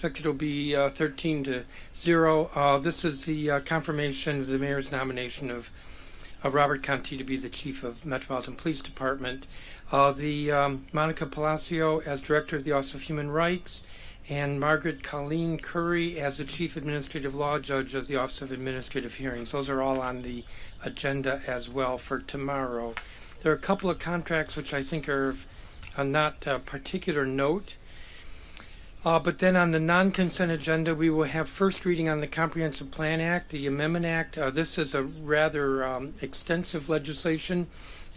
expect it'll be 13-0. This is the confirmation of the mayor's nomination of Robert Contee to be the chief of Metropolitan Police Department. Monica Palacio as director of the Office of Human Rights, and Margaret Colleen Curry as the chief administrative law judge of the Office of Administrative Hearings. Those are all on the agenda as well for tomorrow. There are a couple of contracts which I think are not particular note. But then on the non-consent agenda, we will have first reading on the Comprehensive Plan Act, the Amendment Act. This is a rather extensive legislation.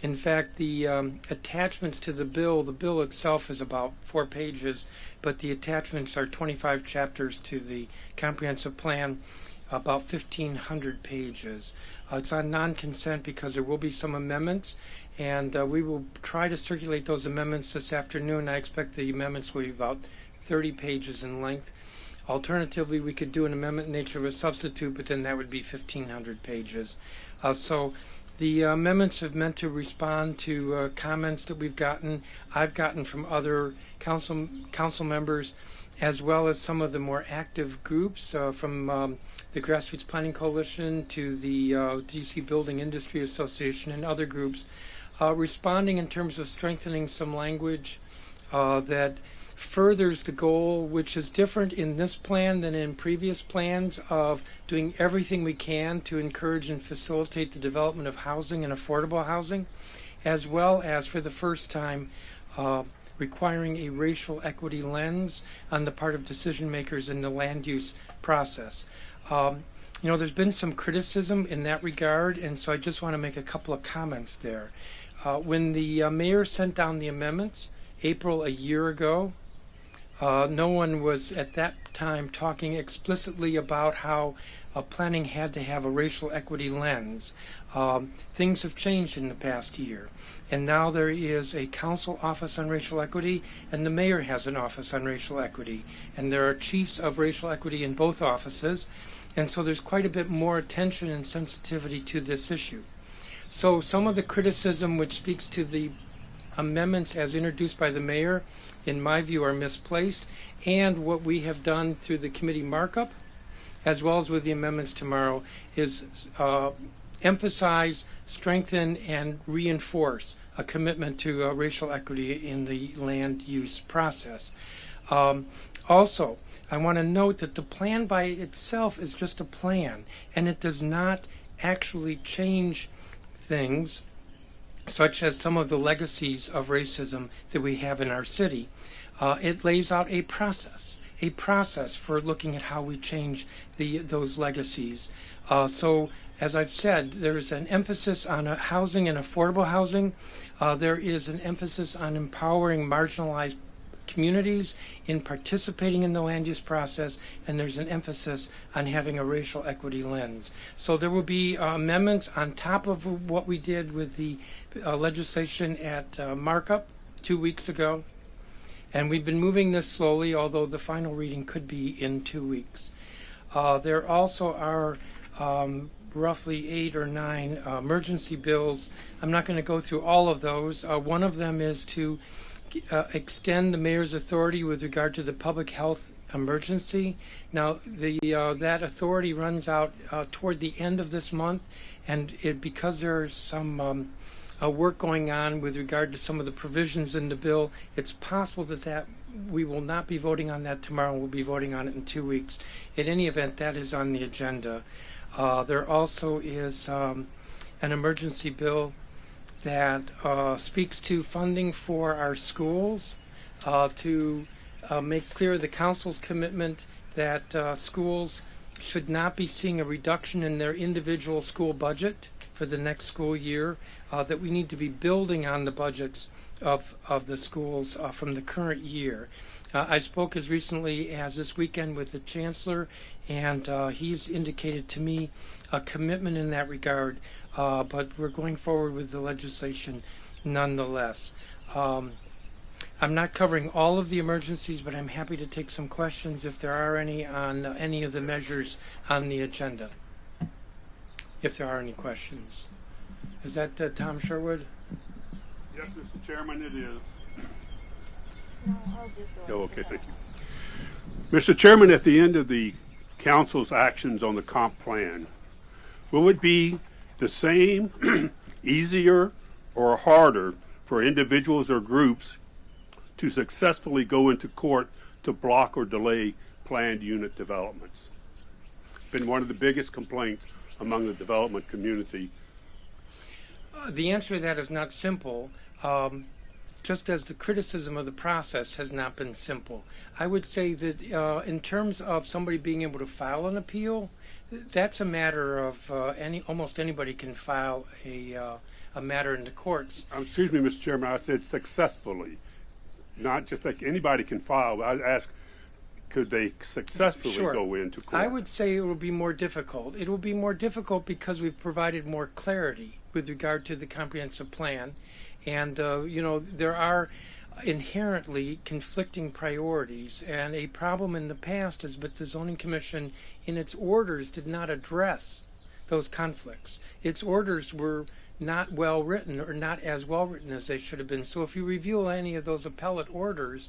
In fact, the attachments to the bill itself is about 4 pages, but the attachments are 25 chapters to the Comprehensive Plan, about 1,500 pages. It's on non-consent because there will be some amendments, and we will try to circulate those amendments this afternoon. I expect the amendments will be about 30 pages in length. Alternatively, we could do an amendment in nature of a substitute, but then that would be 1,500 pages. So the amendments have meant to respond to comments that I've gotten from other council members, as well as some of the more active groups from the Grassroots Planning Coalition to the D.C. Building Industry Association and other groups, responding in terms of strengthening some language that furthers the goal, which is different in this plan than in previous plans, of doing everything we can to encourage and facilitate the development of housing and affordable housing, as well as, for the first time, requiring a racial equity lens on the part of decision makers in the land use process. There's been some criticism in that regard, and so I just want to make a couple of comments there. When the mayor sent down the amendments, April a year ago, no one was at that time talking explicitly about how planning had to have a racial equity lens. Things have changed in the past year, and now there is a council office on racial equity, and the mayor has an office on racial equity, and there are chiefs of racial equity in both offices, and so there's quite a bit more attention and sensitivity to this issue. So some of the criticism which speaks to the amendments as introduced by the mayor, in my view, are misplaced, and what we have done through the committee markup, as well as with the amendments tomorrow, is emphasize, strengthen, and reinforce a commitment to racial equity in the land use process. Also, I want to note that the plan by itself is just a plan, and it does not actually change things such as some of the legacies of racism that we have in our city. It lays out a process for looking at how we change those legacies. So, as I've said, there is an emphasis on housing and affordable housing. There is an emphasis on empowering marginalized communities in participating in the land use process, and there's an emphasis on having a racial equity lens. So there will be amendments on top of what we did with the legislation at markup 2 weeks ago, and we've been moving this slowly, although the final reading could be in 2 weeks. There also are roughly 8 or 9 emergency bills. I'm not going to go through all of those. One of them is to extend the mayor's authority with regard to the public health emergency. Now, that authority runs out toward the end of this month, and because there's some work going on with regard to some of the provisions in the bill, it's possible that we will not be voting on that tomorrow. We'll be voting on it in 2 weeks. In any event, that is on the agenda. There also is an emergency bill that speaks to funding for our schools, to make clear the council's commitment that schools should not be seeing a reduction in their individual school budget for the next school year, that we need to be building on the budgets of the schools from the current year. I spoke as recently as this weekend with the chancellor, and he's indicated to me a commitment in that regard, but we're going forward with the legislation nonetheless. I'm not covering all of the emergencies, but I'm happy to take some questions if there are any on any of the measures on the agenda, if there are any questions. Is that Tom Sherwood? Yes, Mr. Chairman, it is. No, I'll just Oh, okay, thank you. Mr. Chairman, at the end of the council's actions on the comp plan, will it be the same, easier, or harder for individuals or groups to successfully go into court to block or delay planned unit developments? It's been one of the biggest complaints among the development community. The answer to that is not simple, just as the criticism of the process has not been simple. I would say that in terms of somebody being able to file an appeal, that's a matter of almost anybody can file a matter in the courts. Excuse me, Mr. Chairman, I said successfully, not just like anybody can file. I asked, could they successfully go into court? I would say it will be more difficult. It will be more difficult because we've provided more clarity with regard to the comprehensive plan. And, there are inherently conflicting priorities. And a problem in the past is that the Zoning Commission, in its orders, did not address those conflicts. Its orders were not well written, or not as well written as they should have been. So if you review any of those appellate orders,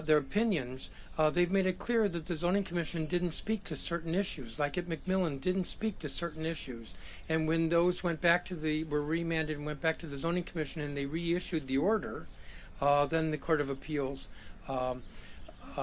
their opinions, they've made it clear that the Zoning Commission didn't speak to certain issues, like at McMillan didn't speak to certain issues. And when those were remanded and went back to the Zoning Commission and they reissued the order, then the Court of Appeals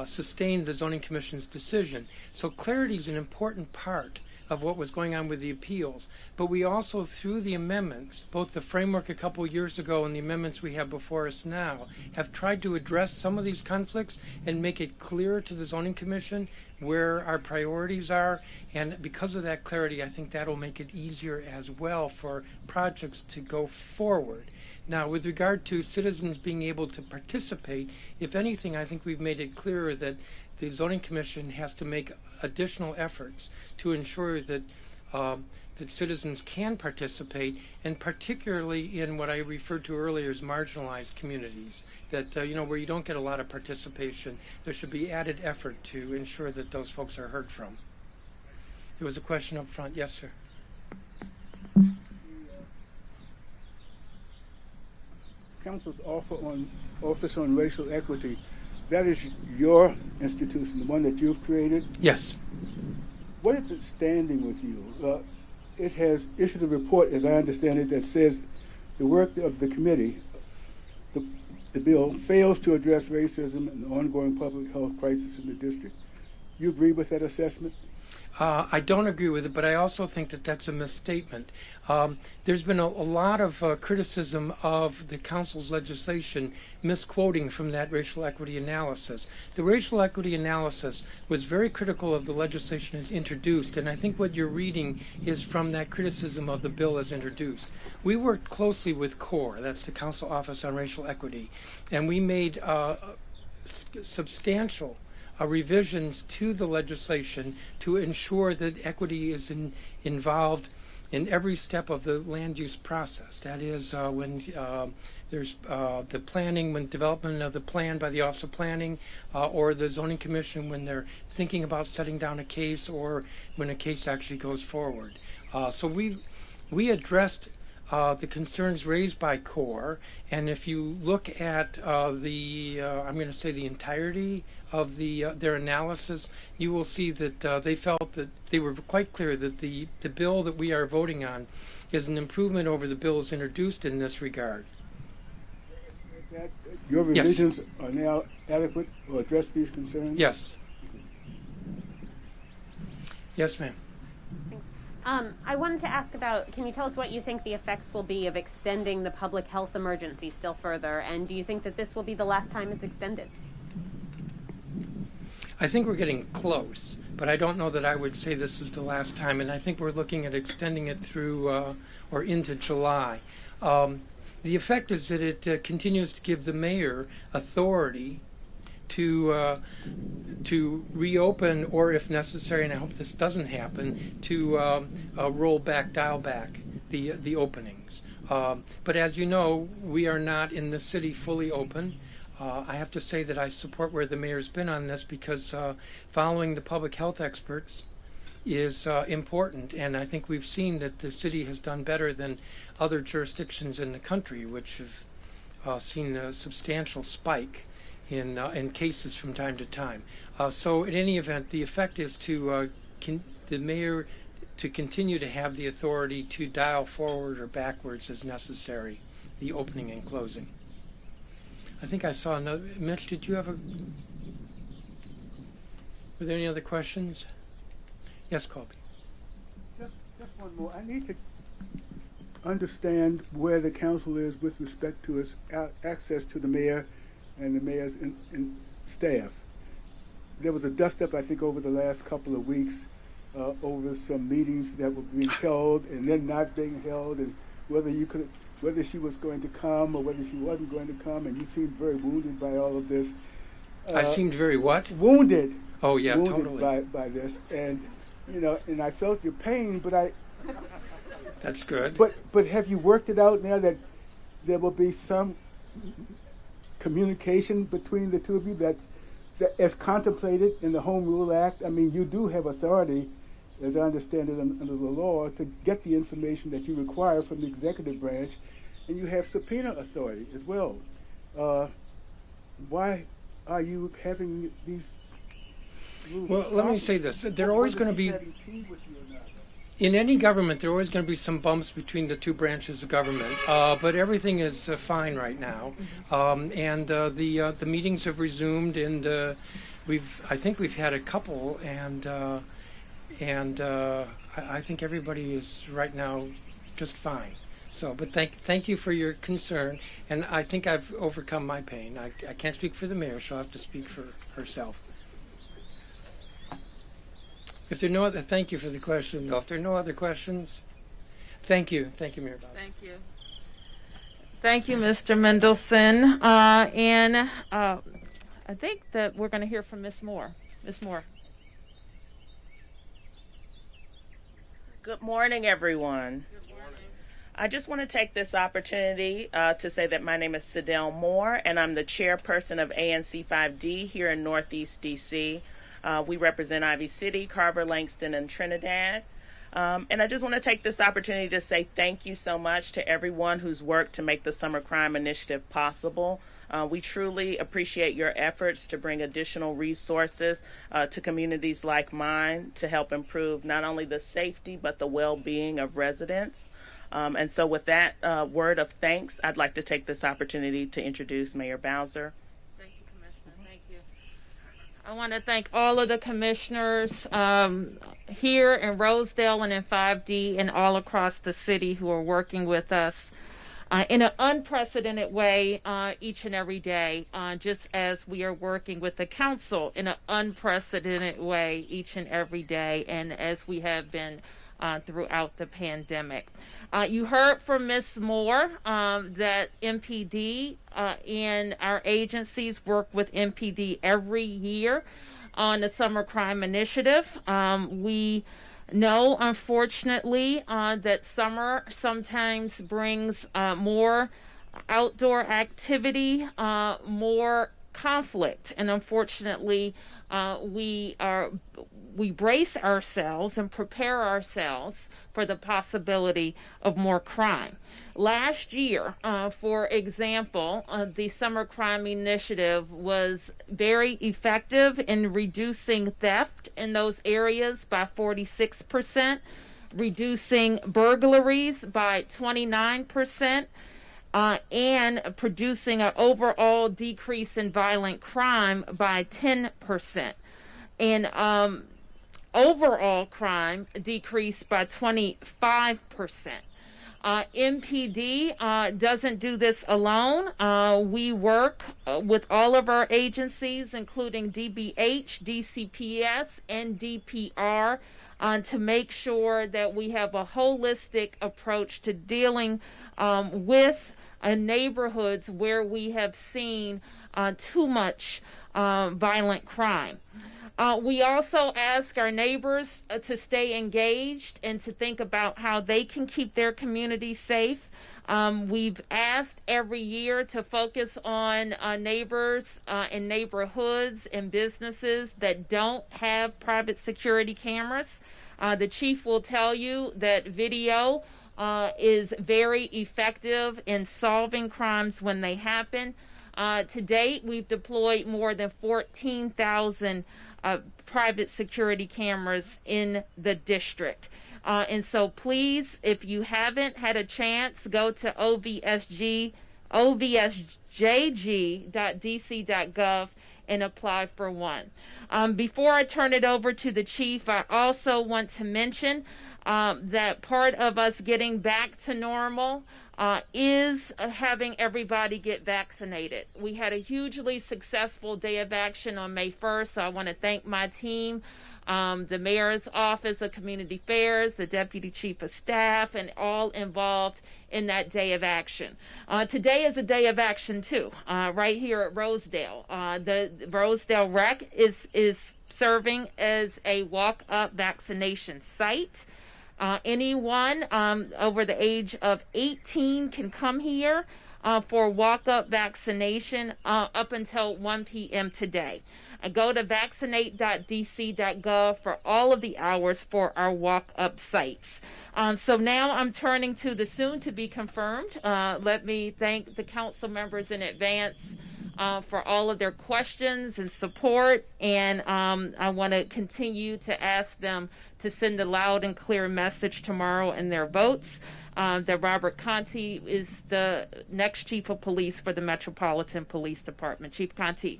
sustained the Zoning Commission's decision. So clarity is an important part of what was going on with the appeals. But we also, through the amendments, both the framework a couple of years ago and the amendments we have before us now, have tried to address some of these conflicts and make it clearer to the Zoning Commission where our priorities are. And because of that clarity, I think that'll make it easier as well for projects to go forward. Now, with regard to citizens being able to participate, if anything, I think we've made it clearer that the Zoning Commission has to make additional efforts to ensure that that citizens can participate, and particularly in what I referred to earlier as marginalized communities, that where you don't get a lot of participation, there should be added effort to ensure that those folks are heard from. There was a question up front. Yes, sir. Council's Office on Racial Equity, that is your institution, the one that you've created? Yes. What is it standing with you? It has issued a report, as I understand it, that says the work of the committee, the bill, fails to address racism and the ongoing public health crisis in the district. You agree with that assessment? I don't agree with it, but I also think that that's a misstatement. There's been a lot of criticism of the Council's legislation misquoting from that racial equity analysis. The racial equity analysis was very critical of the legislation as introduced, and I think what you're reading is from that criticism of the bill as introduced. We worked closely with CORE, that's the Council Office on Racial Equity, and we made substantial revisions to the legislation to ensure that equity is involved in every step of the land use process. That is, when there's the planning, when development of the plan by the Office of Planning, or the Zoning Commission when they're thinking about setting down a case, or when a case actually goes forward. So we addressed the concerns raised by CORE, and if you look at I'm going to say the entirety of their analysis, you will see that they felt that they were quite clear that the bill that we are voting on is an improvement over the bills introduced in this regard. Your revisions are now adequate to address these concerns? Yes. Yes, ma'am. I wanted to ask about, can you tell us what you think the effects will be of extending the public health emergency still further, and do you think that this will be the last time it's extended? I think we're getting close, but I don't know that I would say this is the last time, and I think we're looking at extending it through or into July. The effect is that it continues to give the mayor authority to reopen, or if necessary, and I hope this doesn't happen, to dial back the openings. But as you know, we are not in the city fully open. I have to say that I support where the mayor's been on this, because following the public health experts is important, and I think we've seen that the city has done better than other jurisdictions in the country, which have seen a substantial spike in cases from time to time. So in any event, the effect is to the mayor to continue to have the authority to dial forward or backwards as necessary, the opening and closing. I think I saw another. Mitch, did you have a? Were there any other questions? Yes, Colby. Just one more. I need to understand where the council is with respect to its access to the mayor and the mayor's and staff. There was a dust-up, I think, over the last couple of weeks over some meetings that were being held and then not being held, and whether she was going to come or whether she wasn't going to come, and you seemed very wounded by all of this. I seemed very what? Wounded. Oh yeah, wounded totally. by this, and and I felt your pain, but That's good. But have you worked it out now that there will be some communication between the two of you that as contemplated in the Home Rule Act? I mean, you do have authority, as I understand it under the law, to get the information that you require from the executive branch, and you have subpoena authority as well. Why are you having these rules? Well, let me say this. There are always going to be, having tea with you or not? in any government, there are always going to be some bumps between the two branches of government. But everything is fine right now. And the meetings have resumed, and I think we've had a couple, and I think everybody is right now just fine. So, but thank you for your concern, and I think I've overcome my pain. I can't speak for the mayor; she'll have to speak for herself. If there are no other, thank you for the question, though. If there are no other questions, thank you, Mayor Bowser. Thank you. Thank you, Mr. Mendelson. And I think that we're going to hear from Ms. Moore. Ms. Moore. Good morning, everyone. Good morning. I just want to take this opportunity to say that my name is Sidel Moore, and I'm the chairperson of ANC 5D here in Northeast D.C. We represent Ivy City, Carver, Langston, and Trinidad. And I just want to take this opportunity to say thank you so much to everyone who's worked to make the Summer Crime Initiative possible. We truly appreciate your efforts to bring additional resources to communities like mine to help improve not only the safety but the well-being of residents. And so with that word of thanks, I'd like to take this opportunity to introduce Mayor Bowser. Thank you, Commissioner. Thank you. I want to thank all of the commissioners here in Rosedale and in 5D and all across the city who are working with us in an unprecedented way each and every day, just as we are working with the council in an unprecedented way each and every day, and as we have been throughout the pandemic. You heard from Ms. Moore that MPD and our agencies work with MPD every year on the Summer Crime Initiative. We know, unfortunately, that summer sometimes brings more outdoor activity, more conflict, and unfortunately, we brace ourselves and prepare ourselves for the possibility of more crime. Last year, for example, the Summer Crime Initiative was very effective in reducing theft in those areas by 46%, reducing burglaries by 29%, and producing an overall decrease in violent crime by 10%. And overall crime decreased by 25%. MPD doesn't do this alone. We work with all of our agencies, including DBH, DCPS, and DPR, to make sure that we have a holistic approach to dealing with neighborhoods where we have seen too much violent crime. We also ask our neighbors to stay engaged and to think about how they can keep their community safe. We've asked every year to focus on neighbors in neighborhoods and businesses that don't have private security cameras. The chief will tell you that video is very effective in solving crimes when they happen. To date, we've deployed more than 14,000 private security cameras in the district. And so please, if you haven't had a chance, go to ovsjg.dc.gov and apply for one. Before I turn it over to the chief, I also want to mention that part of us getting back to normal is having everybody get vaccinated. We had a hugely successful day of action on May 1st, so I want to thank my team, the Mayor's Office of Community Affairs, the Deputy Chief of Staff, and all involved in that day of action. Today is a day of action, too, right here at Rosedale. The Rosedale Rec is serving as a walk-up vaccination site. Anyone over the age of 18 can come here for walk-up vaccination up until 1 p.m. today. Go to vaccinate.dc.gov for all of the hours for our walk-up sites. So now I'm turning to the soon-to-be confirmed. Let me thank the council members in advance for all of their questions and support, and I want to continue to ask them to send a loud and clear message tomorrow in their votes that Robert Contee is the next Chief of Police for the Metropolitan Police Department. Chief Contee.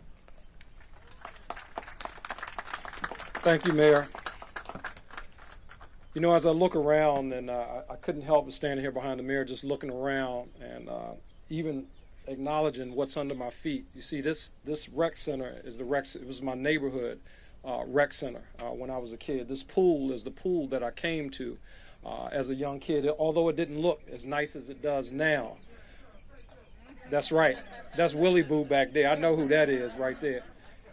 Thank you, Mayor. You know, as I look around, and I couldn't help but standing here behind the mayor, just looking around and even acknowledging what's under my feet. You see, this rec center is the rec. It was my neighborhood rec center when I was a kid. This pool is the pool that I came to as a young kid, although it didn't look as nice as it does now. That's right. That's Willie Boo back there. I know who that is right there.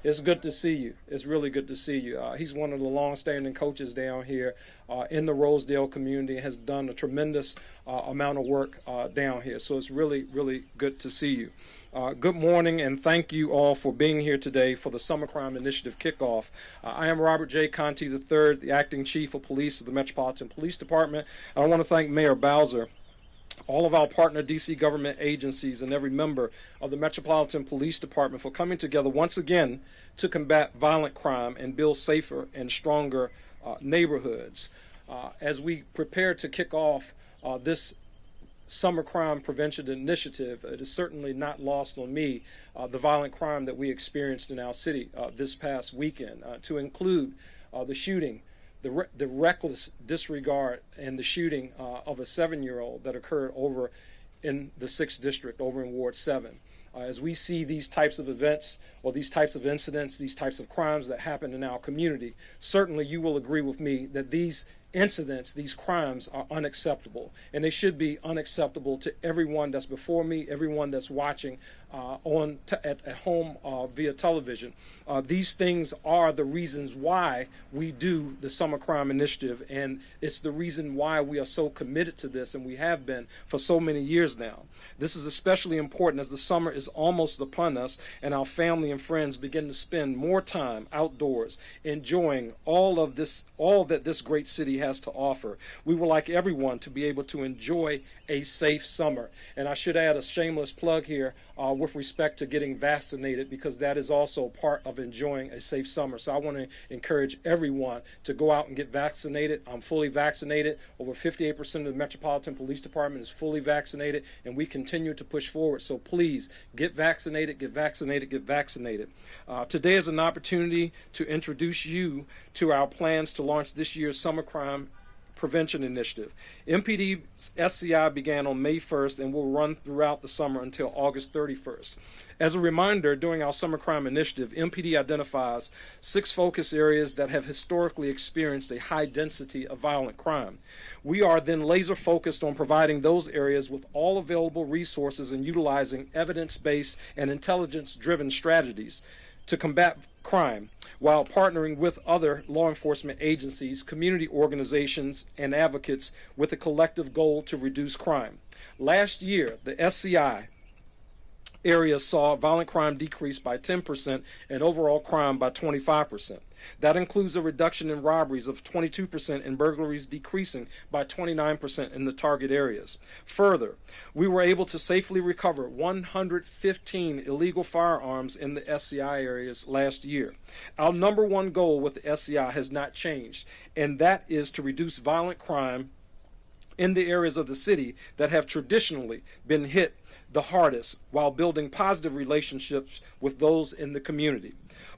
It's good to see you. It's really good to see you. He's one of the long-standing coaches down here in the Rosedale community and has done a tremendous amount of work down here. So it's really, really good to see you. Good morning, and thank you all for being here today for the Summer Crime Initiative kickoff. I am Robert J. Contee III, the Acting Chief of Police of the Metropolitan Police Department. And I want to thank Mayor Bowser, all of our partner D.C. government agencies, and every member of the Metropolitan Police Department for coming together once again to combat violent crime and build safer and stronger neighborhoods. As we prepare to kick off this Summer Crime Prevention Initiative, it is certainly not lost on me the violent crime that we experienced in our city this past weekend, to include the shooting, the reckless disregard and the shooting of a 7-year-old that occurred over in the 6th District, over in Ward 7. As we see these types of events or these types of incidents, these types of crimes that happen in our community, certainly you will agree with me that these incidents, these crimes are unacceptable, and they should be unacceptable to everyone that's before me, everyone that's watching at home via television. These things are the reasons why we do the Summer Crime Initiative, and it's the reason why we are so committed to this, and we have been for so many years now. This is especially important as the summer is almost upon us and our family and friends begin to spend more time outdoors enjoying all that this great city has to offer. We would like everyone to be able to enjoy a safe summer. And I should add a shameless plug here with respect to getting vaccinated, because that is also part of enjoying a safe summer. So I want to encourage everyone to go out and get vaccinated. I'm fully vaccinated. Over 58% of the Metropolitan Police Department is fully vaccinated, and we continue to push forward. So please get vaccinated, get vaccinated, get vaccinated. Today is an opportunity to introduce you to our plans to launch this year's Summer Crime Prevention Initiative. MPD SCI began on May 1st and will run throughout the summer until August 31st. As a reminder, during our Summer Crime Initiative, MPD identifies 6 focus areas that have historically experienced a high density of violent crime. We are then laser focused on providing those areas with all available resources and utilizing evidence-based and intelligence-driven strategies to combat crime, while partnering with other law enforcement agencies, community organizations, and advocates with a collective goal to reduce crime. Last year, the SCI areas saw violent crime decrease by 10% and overall crime by 25%. That includes a reduction in robberies of 22% and burglaries decreasing by 29% in the target areas. Further, we were able to safely recover 115 illegal firearms in the SCI areas last year. Our number one goal with the SCI has not changed, and that is to reduce violent crime in the areas of the city that have traditionally been hit the hardest, while building positive relationships with those in the community.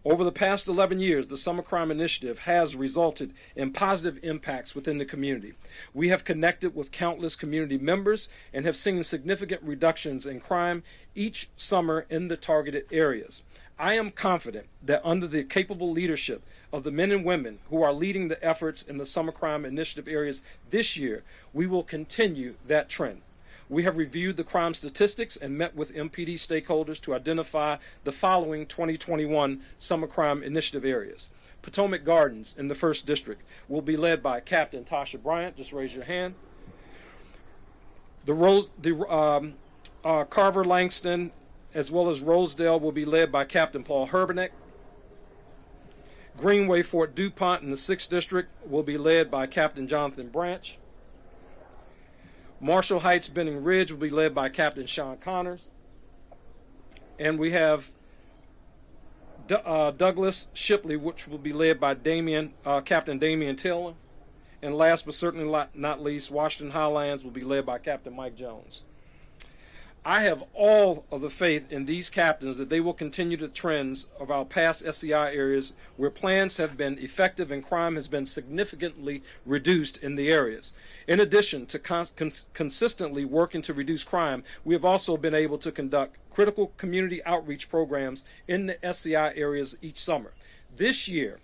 Over the past 11 years, the Summer Crime Initiative has resulted in positive impacts within the community. We have connected with countless community members and have seen significant reductions in crime each summer in the targeted areas. I am confident that under the capable leadership of the men and women who are leading the efforts in the Summer Crime Initiative areas this year, we will continue that trend. We have reviewed the crime statistics and met with MPD stakeholders to identify the following 2021 Summer Crime Initiative areas. Potomac Gardens in the 1st District will be led by Captain Tasha Bryant. Just raise your hand. Carver, Langston, as well as Rosedale will be led by Captain Paul Herbenek. Greenway, Fort Dupont in the 6th District will be led by Captain Jonathan Branch. Marshall Heights, Benning Ridge will be led by Captain Sean Connors. And we have Douglas Shipley, which will be led by Captain Damian Taylor. And last but certainly not least, Washington Highlands will be led by Captain Mike Jones. I have all of the faith in these captains that they will continue the trends of our past SCI areas where plans have been effective and crime has been significantly reduced in the areas. In addition to consistently working to reduce crime, we have also been able to conduct critical community outreach programs in the SCI areas each summer. This year,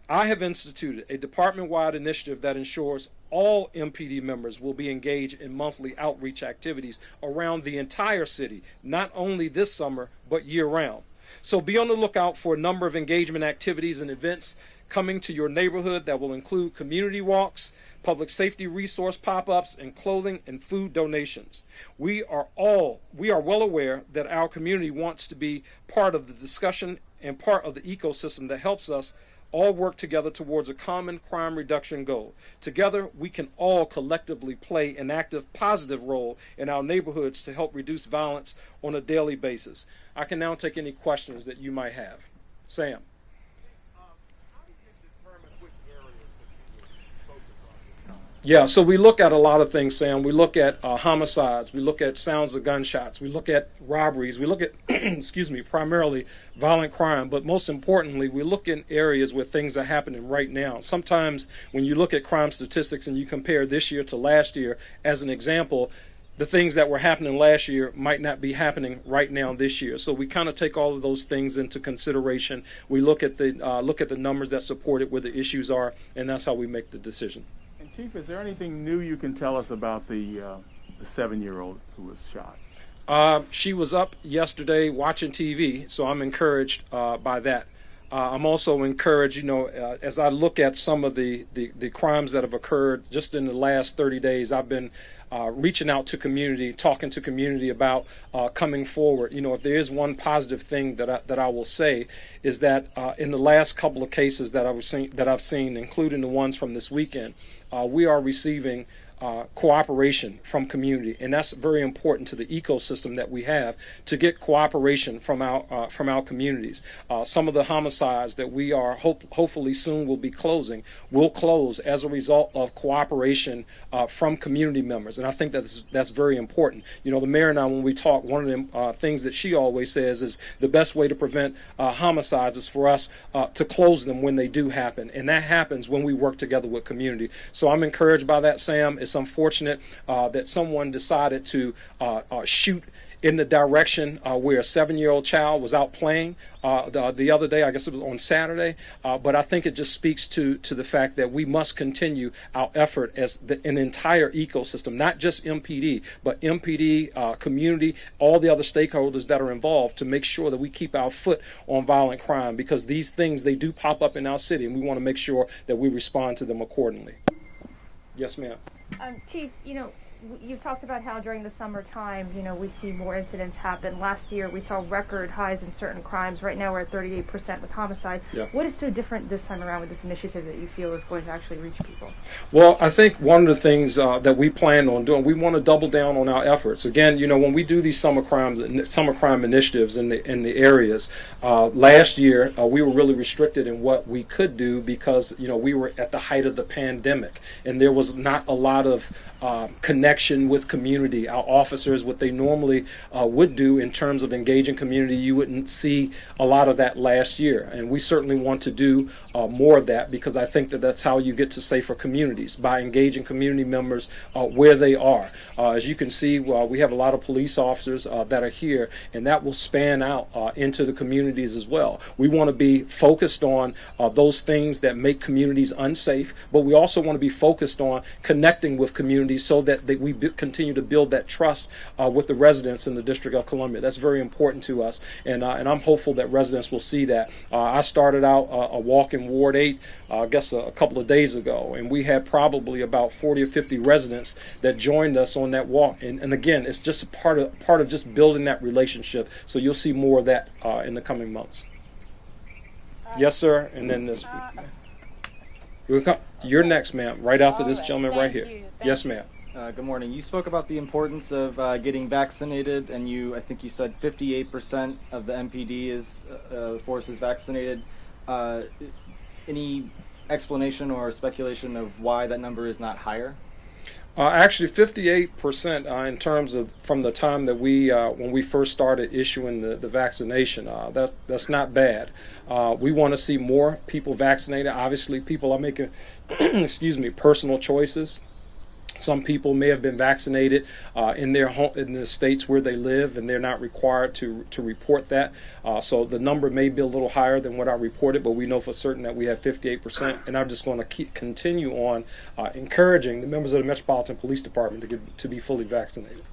I have instituted a department-wide initiative that ensures all MPD members will be engaged in monthly outreach activities around the entire city, not only this summer, but year-round. So be on the lookout for a number of engagement activities and events coming to your neighborhood that will include community walks, public safety resource pop-ups, and clothing and food donations. We are well aware that our community wants to be part of the discussion and part of the ecosystem that helps us all work together towards a common crime reduction goal. Together, we can all collectively play an active, positive role in our neighborhoods to help reduce violence on a daily basis. I can now take any questions that you might have. Sam. Yeah, so we look at a lot of things, Sam. We look at homicides. We look at sounds of gunshots. We look at robberies. We look at, primarily violent crime. But most importantly, we look in areas where things are happening right now. Sometimes when you look at crime statistics and you compare this year to last year, as an example, the things that were happening last year might not be happening right now this year. So we kind of take all of those things into consideration. We look at the numbers that support it, where the issues are, and that's how we make the decision. Chief, is there anything new you can tell us about the 7-year-old who was shot? She was up yesterday watching TV, so I'm encouraged by that. I'm also encouraged, as I look at some of the crimes that have occurred just in the last 30 days, I've been reaching out to community, talking to community about coming forward. If there is one positive thing that I will say is that in the last couple of cases that I've seen, including the ones from this weekend, we are receiving cooperation from community, and that's very important to the ecosystem that we have, to get cooperation from our communities. Some of the homicides that we are hopefully soon will be closing will close as a result of cooperation from community members, and I think that's very important. The mayor and I, when we talk, one of the things that she always says is the best way to prevent homicides is for us to close them when they do happen, and that happens when we work together with community. So I'm encouraged by that, Sam. It's unfortunate that someone decided to shoot in the direction where a 7-year-old child was out playing the other day. I guess it was on Saturday. But I think it just speaks to the fact that we must continue our effort as an entire ecosystem, not just MPD, but MPD, community, all the other stakeholders that are involved, to make sure that we keep our foot on violent crime, because these things, they do pop up in our city, and we want to make sure that we respond to them accordingly. Yes, ma'am. Chief, You've talked about how during the summertime, we see more incidents happen. Last year, we saw record highs in certain crimes. Right now, we're at 38% with homicide. Yeah. What is so different this time around with this initiative that you feel is going to actually reach people? Well, I think one of the things that we plan on doing, we want to double down on our efforts. Again, when we do these summer crime initiatives in the areas, last year we were really restricted in what we could do because we were at the height of the pandemic, and there was not a lot of connection with community. Our officers, what they normally would do in terms of engaging community, you wouldn't see a lot of that last year. And we certainly want to do more of that, because I think that that's how you get to safer communities, by engaging community members where they are. As you can see, we have a lot of police officers that are here, and that will span out into the communities as well. We want to be focused on those things that make communities unsafe, but we also want to be focused on connecting with communities so that we continue to build that trust with the residents in the District of Columbia. That's very important to us, and I'm hopeful that residents will see that. I started out a walk in Ward 8, I guess a couple of days ago, and we had probably about 40 or 50 residents that joined us on that walk. And again, it's just a part of just building that relationship. So you'll see more of that in the coming months. Yes, sir. And then this. You're next, ma'am. Right after this gentleman right here. Yes, ma'am. Good morning. You spoke about the importance of getting vaccinated, and I think you said 58% of the MPD force is vaccinated. Any explanation or speculation of why that number is not higher? Actually, 58% in terms of from the time that when we first started issuing the vaccination. That's not bad. We want to see more people vaccinated. Obviously, people are making, personal choices. Some people may have been vaccinated in their home, in the states where they live, and they're not required to report that. So the number may be a little higher than what I reported, but we know for certain that we have 58%. And I'm just going to continue on encouraging the members of the Metropolitan Police Department to be fully vaccinated.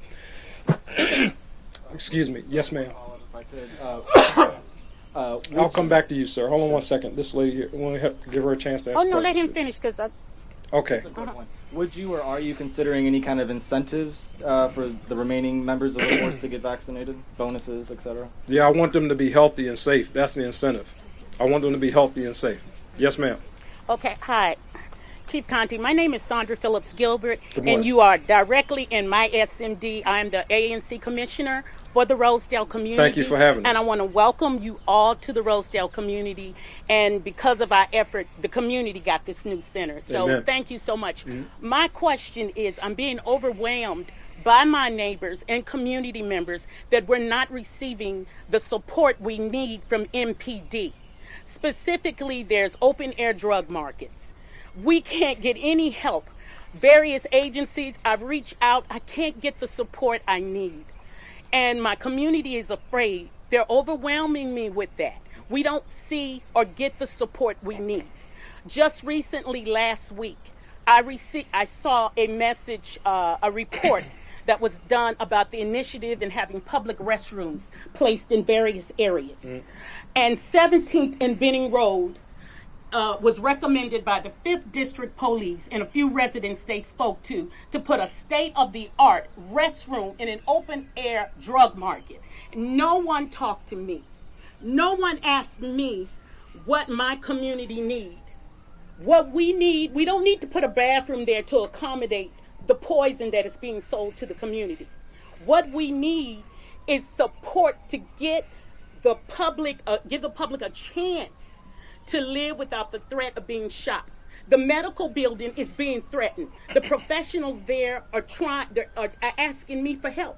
Excuse me. Yes, ma'am. I'll come back to you, sir. Hold on one second. This lady here, I want to give her a chance to ask questions. Let him finish, because Okay. Would you or are you considering any kind of incentives for the remaining members of the force to get vaccinated? Bonuses, etc.? Yeah, I want them to be healthy and safe. That's the incentive. I want them to be healthy and safe. Yes, ma'am. Okay, hi. Chief Contee, my name is Sandra Phillips Gilbert, and you are directly in my SMD. I am the ANC Commissioner for the Rosedale community. Thank you for having us. And I want to welcome you all to the Rosedale community. And because of our effort, the community got this new center. So Amen. Thank you so much. Mm-hmm. My question is, I'm being overwhelmed by my neighbors and community members that we're not receiving the support we need from MPD. Specifically, there's open air drug markets. We can't get any help. Various agencies, I've reached out, I can't get the support I need. And my community is afraid. They're overwhelming me with that. We don't see or get the support we need. Just recently, last week, I saw a message, a report that was done about the initiative in having public restrooms placed in various areas. Mm-hmm. And 17th and Benning Road was recommended by the 5th District Police and a few residents they spoke to put a state-of-the-art restroom in an open-air drug market. No one talked to me. No one asked me what my community need. What we need, we don't need to put a bathroom there to accommodate the poison that is being sold to the community. What we need is support to get the public, give the public a chance to live without the threat of being shot. The medical building is being threatened. The professionals there are asking me for help.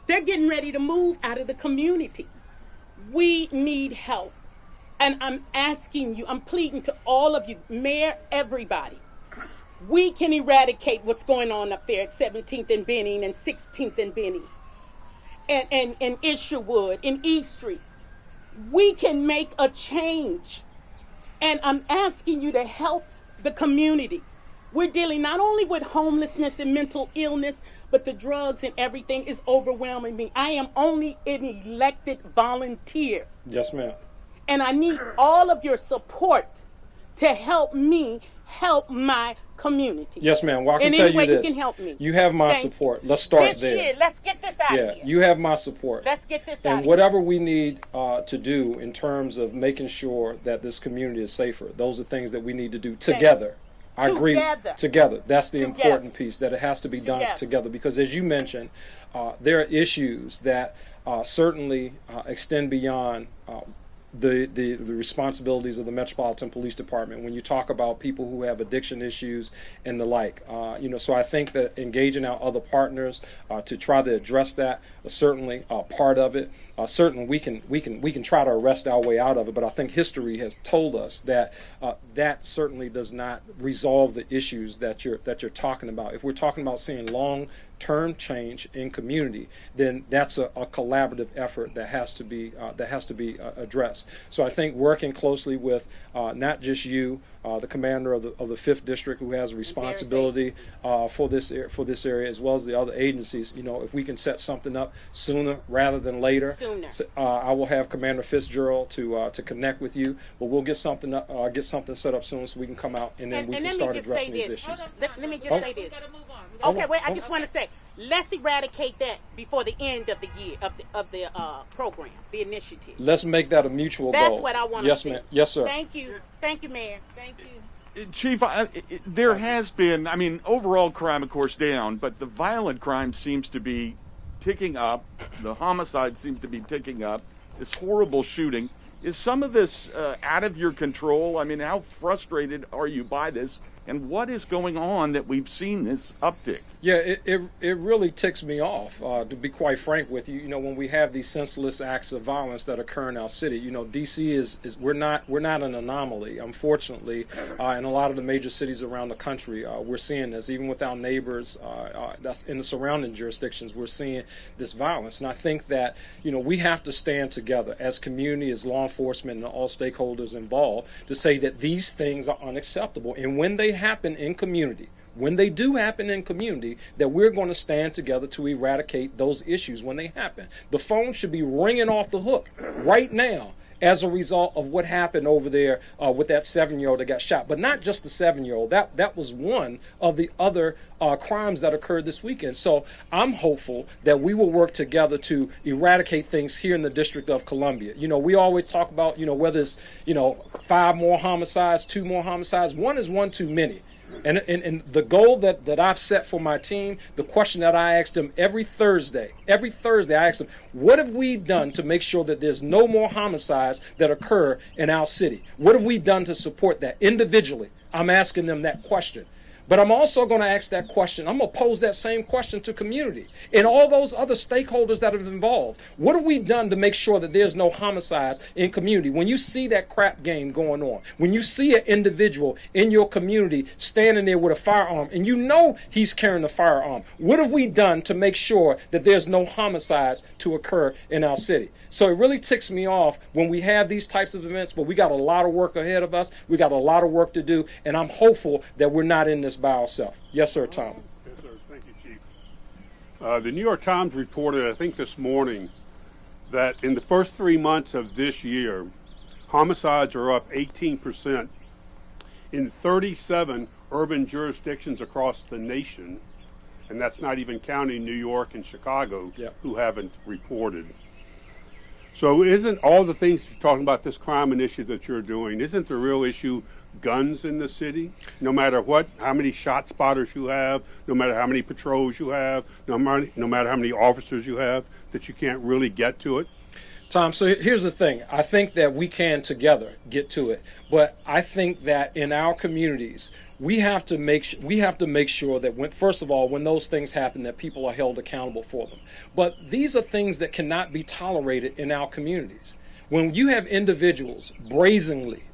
They're getting ready to move out of the community. We need help. And I'm asking you, I'm pleading to all of you, Mayor, everybody. We can eradicate what's going on up there at 17th and Benning and 16th and Benning and Isherwood and East Street. We can make a change. And I'm asking you to help the community. We're dealing not only with homelessness and mental illness, but the drugs and everything is overwhelming me. I am only an elected volunteer. Yes, ma'am. And I need all of your support to help me help my community. Yes, ma'am. Well, I can in tell any way you this. You can help me. You have my Thank support. you. Let's start this there. Year, let's get this out of here. You have my support. Let's get this out And of whatever we need to do in terms of making sure that this community is safer, those are things that we need to do together. I agree. Together. That's the important piece, that it has to be done together. Because as you mentioned, there are issues that certainly extend beyond the responsibilities of the Metropolitan Police Department when you talk about people who have addiction issues and the like. So I think that engaging our other partners to try to address that is certainly part of it. Certainly we can try to arrest our way out of it, but I think history has told us that that certainly does not resolve the issues that you're talking about. If we're talking about seeing long-term change in community, then that's a collaborative effort that has to be addressed. So I think working closely with not just you, the commander of the 5th District, who has a responsibility for this area, as well as the other agencies. If we can set something up sooner rather than later, I will have Commander Fitzgerald to connect with you. But we'll get something set up soon so we can come out and then we can start addressing these issues. Let me just say this. Okay, wait. I just want to say, let's eradicate that before the end of the year of the program, the initiative. Let's make that a mutual goal. That's what I want to see. Yes, ma'am. Yes, sir. Thank you, Mayor. Thank you. Chief, there has been, overall crime, of course, down, but the violent crime seems to be ticking up. The homicide seems to be ticking up. This horrible shooting. Is some of this out of your control? How frustrated are you by this? And what is going on that we've seen this uptick? Yeah, it really ticks me off, to be quite frank with you. When we have these senseless acts of violence that occur in our city, D.C. is we're not an anomaly. Unfortunately, in a lot of the major cities around the country, we're seeing this. Even with our neighbors, that's in the surrounding jurisdictions, we're seeing this violence. And I think that we have to stand together as community, as law enforcement, and all stakeholders involved to say that these things are unacceptable. And when they happen in community, when they do happen in community, that we're going to stand together to eradicate those issues when they happen. The phone should be ringing off the hook right now as a result of what happened over there with that 7-year-old that got shot. But not just the 7-year-old. That was one of the other crimes that occurred this weekend. So I'm hopeful that we will work together to eradicate things here in the District of Columbia. We always talk about, whether it's, 5 more homicides, 2 more homicides. One is one too many. And the goal that I've set for my team, the question that I ask them every Thursday I ask them, what have we done to make sure that there's no more homicides that occur in our city? What have we done to support that individually? I'm asking them that question. But I'm also going to ask that question. I'm going to pose that same question to community and all those other stakeholders that are involved. What have we done to make sure that there's no homicides in community? When you see that crap game going on, when you see an individual in your community standing there with a firearm and he's carrying a firearm, what have we done to make sure that there's no homicides to occur in our city? So it really ticks me off when we have these types of events, but we got a lot of work ahead of us. We got a lot of work to do, and I'm hopeful that we're not in this by ourselves. Yes, sir, Tom. Yes, sir. Thank you, Chief. The New York Times reported, I think this morning, that in the first 3 months of this year, homicides are up 18% in 37 urban jurisdictions across the nation, and that's not even counting New York and Chicago, who haven't reported. So isn't all the things you're talking about, this crime initiative that you're doing, isn't the real issue guns in the city? No matter how many shot spotters you have, no matter how many patrols you have, no matter how many officers you have, that you can't really get to it? Tom, so here's the thing. I think that we can together get to it, but I think that in our communities, we have to make sure that first of all, when those things happen, that people are held accountable for them. But these are things that cannot be tolerated in our communities. When you have individuals brazenly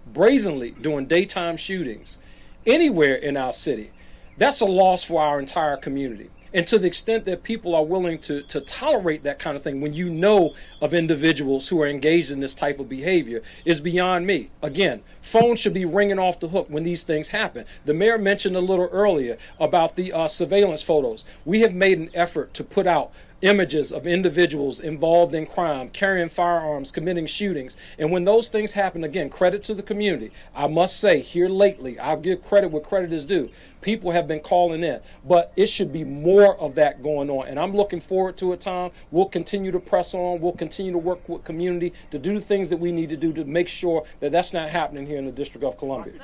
doing daytime shootings anywhere in our city, that's a loss for our entire community. And to the extent that people are willing to tolerate that kind of thing, when you know of individuals who are engaged in this type of behavior, is beyond me. Again, phones should be ringing off the hook when these things happen. The mayor mentioned a little earlier about the surveillance photos. We have made an effort to put out images of individuals involved in crime, carrying firearms, committing shootings. And when those things happen, again, credit to the community. I must say, here lately, I'll give credit where credit is due. People have been calling in, but it should be more of that going on. And I'm looking forward to it, Tom. We'll continue to press on. We'll continue to work with community to do the things that we need to do to make sure that that's not happening here in the District of Columbia.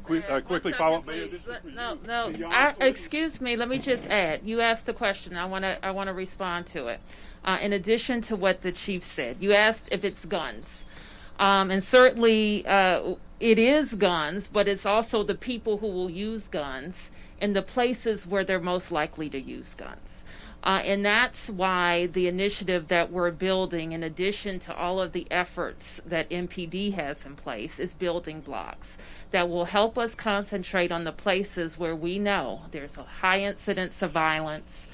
Quickly follow up, Mayor. No. Excuse me. Let me just add. You asked a question. I want to respond to it. In addition to what the chief said, you asked if it's guns, and certainly it is guns, but it's also the people who will use guns in the places where they're most likely to use guns. And that's why the initiative that we're building, in addition to all of the efforts that MPD has in place, is building blocks that will help us concentrate on the places where we know there's a high incidence of violence,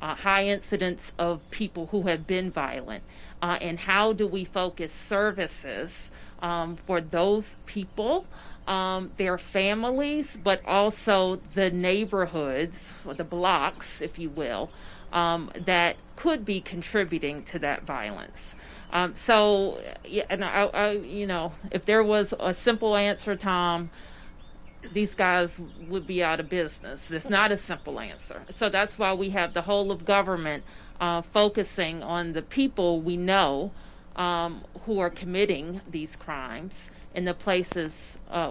high incidence of people who have been violent, and how do we focus services for those people, their families, but also the neighborhoods, or the blocks, if you will, that could be contributing to that violence. So, yeah, and if there was a simple answer, Tom, these guys would be out of business. It's not a simple answer. So that's why we have the whole of government focusing on the people we know who are committing these crimes in the places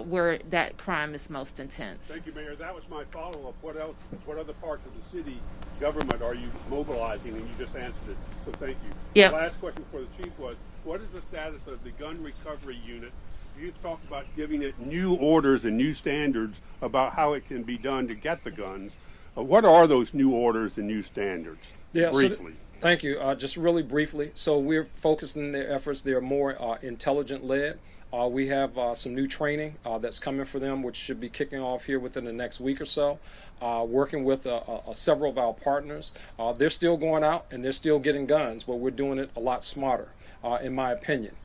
where that crime is most intense. Thank you, Mayor. That was my follow-up. What else? What other parts of the city government are you mobilizing? And you just answered it, so thank you. Yep. The last question for the chief was, what is the status of the gun recovery unit? You talked about giving it new orders and new standards about how it can be done to get the guns. What are those new orders and new standards? Yeah, briefly. Thank you. Just really briefly. So we're focusing their efforts. They're more intelligent-led. We have some new training that's coming for them, which should be kicking off here within the next week or so. Working with several of our partners. They're still going out and they're still getting guns, but we're doing it a lot smarter, in my opinion.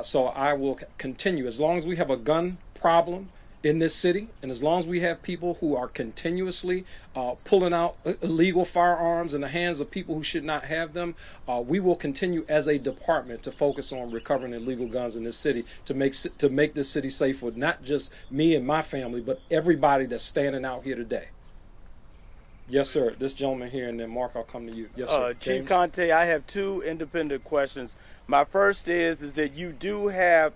So I will continue. As long as we have a gun problem in this city, and as long as we have people who are continuously pulling out illegal firearms in the hands of people who should not have them, we will continue as a department to focus on recovering illegal guns in this city to make this city safe for not just me and my family, but everybody that's standing out here today. Yes, sir. This gentleman here, and then Mark, I'll come to you. Yes, sir. Chief Contee, I have two independent questions. My first is that you do have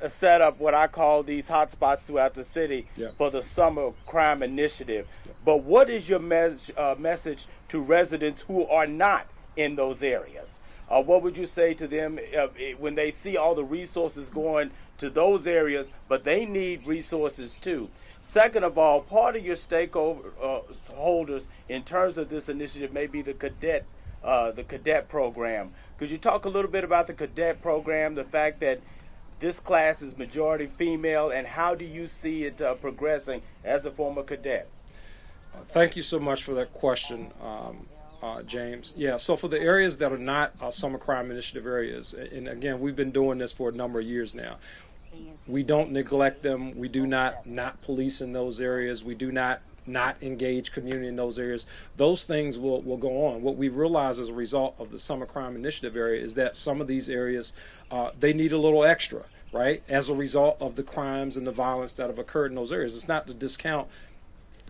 set up what I call these hotspots throughout the city for the Summer Crime Initiative. But what is your message to residents who are not in those areas? What would you say to them when they see all the resources going to those areas, but they need resources too? Second of all, part of your stakeholders in terms of this initiative may be the cadet program. Could you talk a little bit about the cadet program, the fact that this class is majority female, and how do you see it progressing as a former cadet? Thank you so much for that question, James. Yeah, so for the areas that are not Summer Crime Initiative areas, and again, we've been doing this for a number of years now. We don't neglect them. We do not police in those areas. We do not engage community in those areas. Those things will go on. What we realize as a result of the Summer Crime Initiative area is that some of these areas, they need a little extra, right, as a result of the crimes and the violence that have occurred in those areas. It's not to discount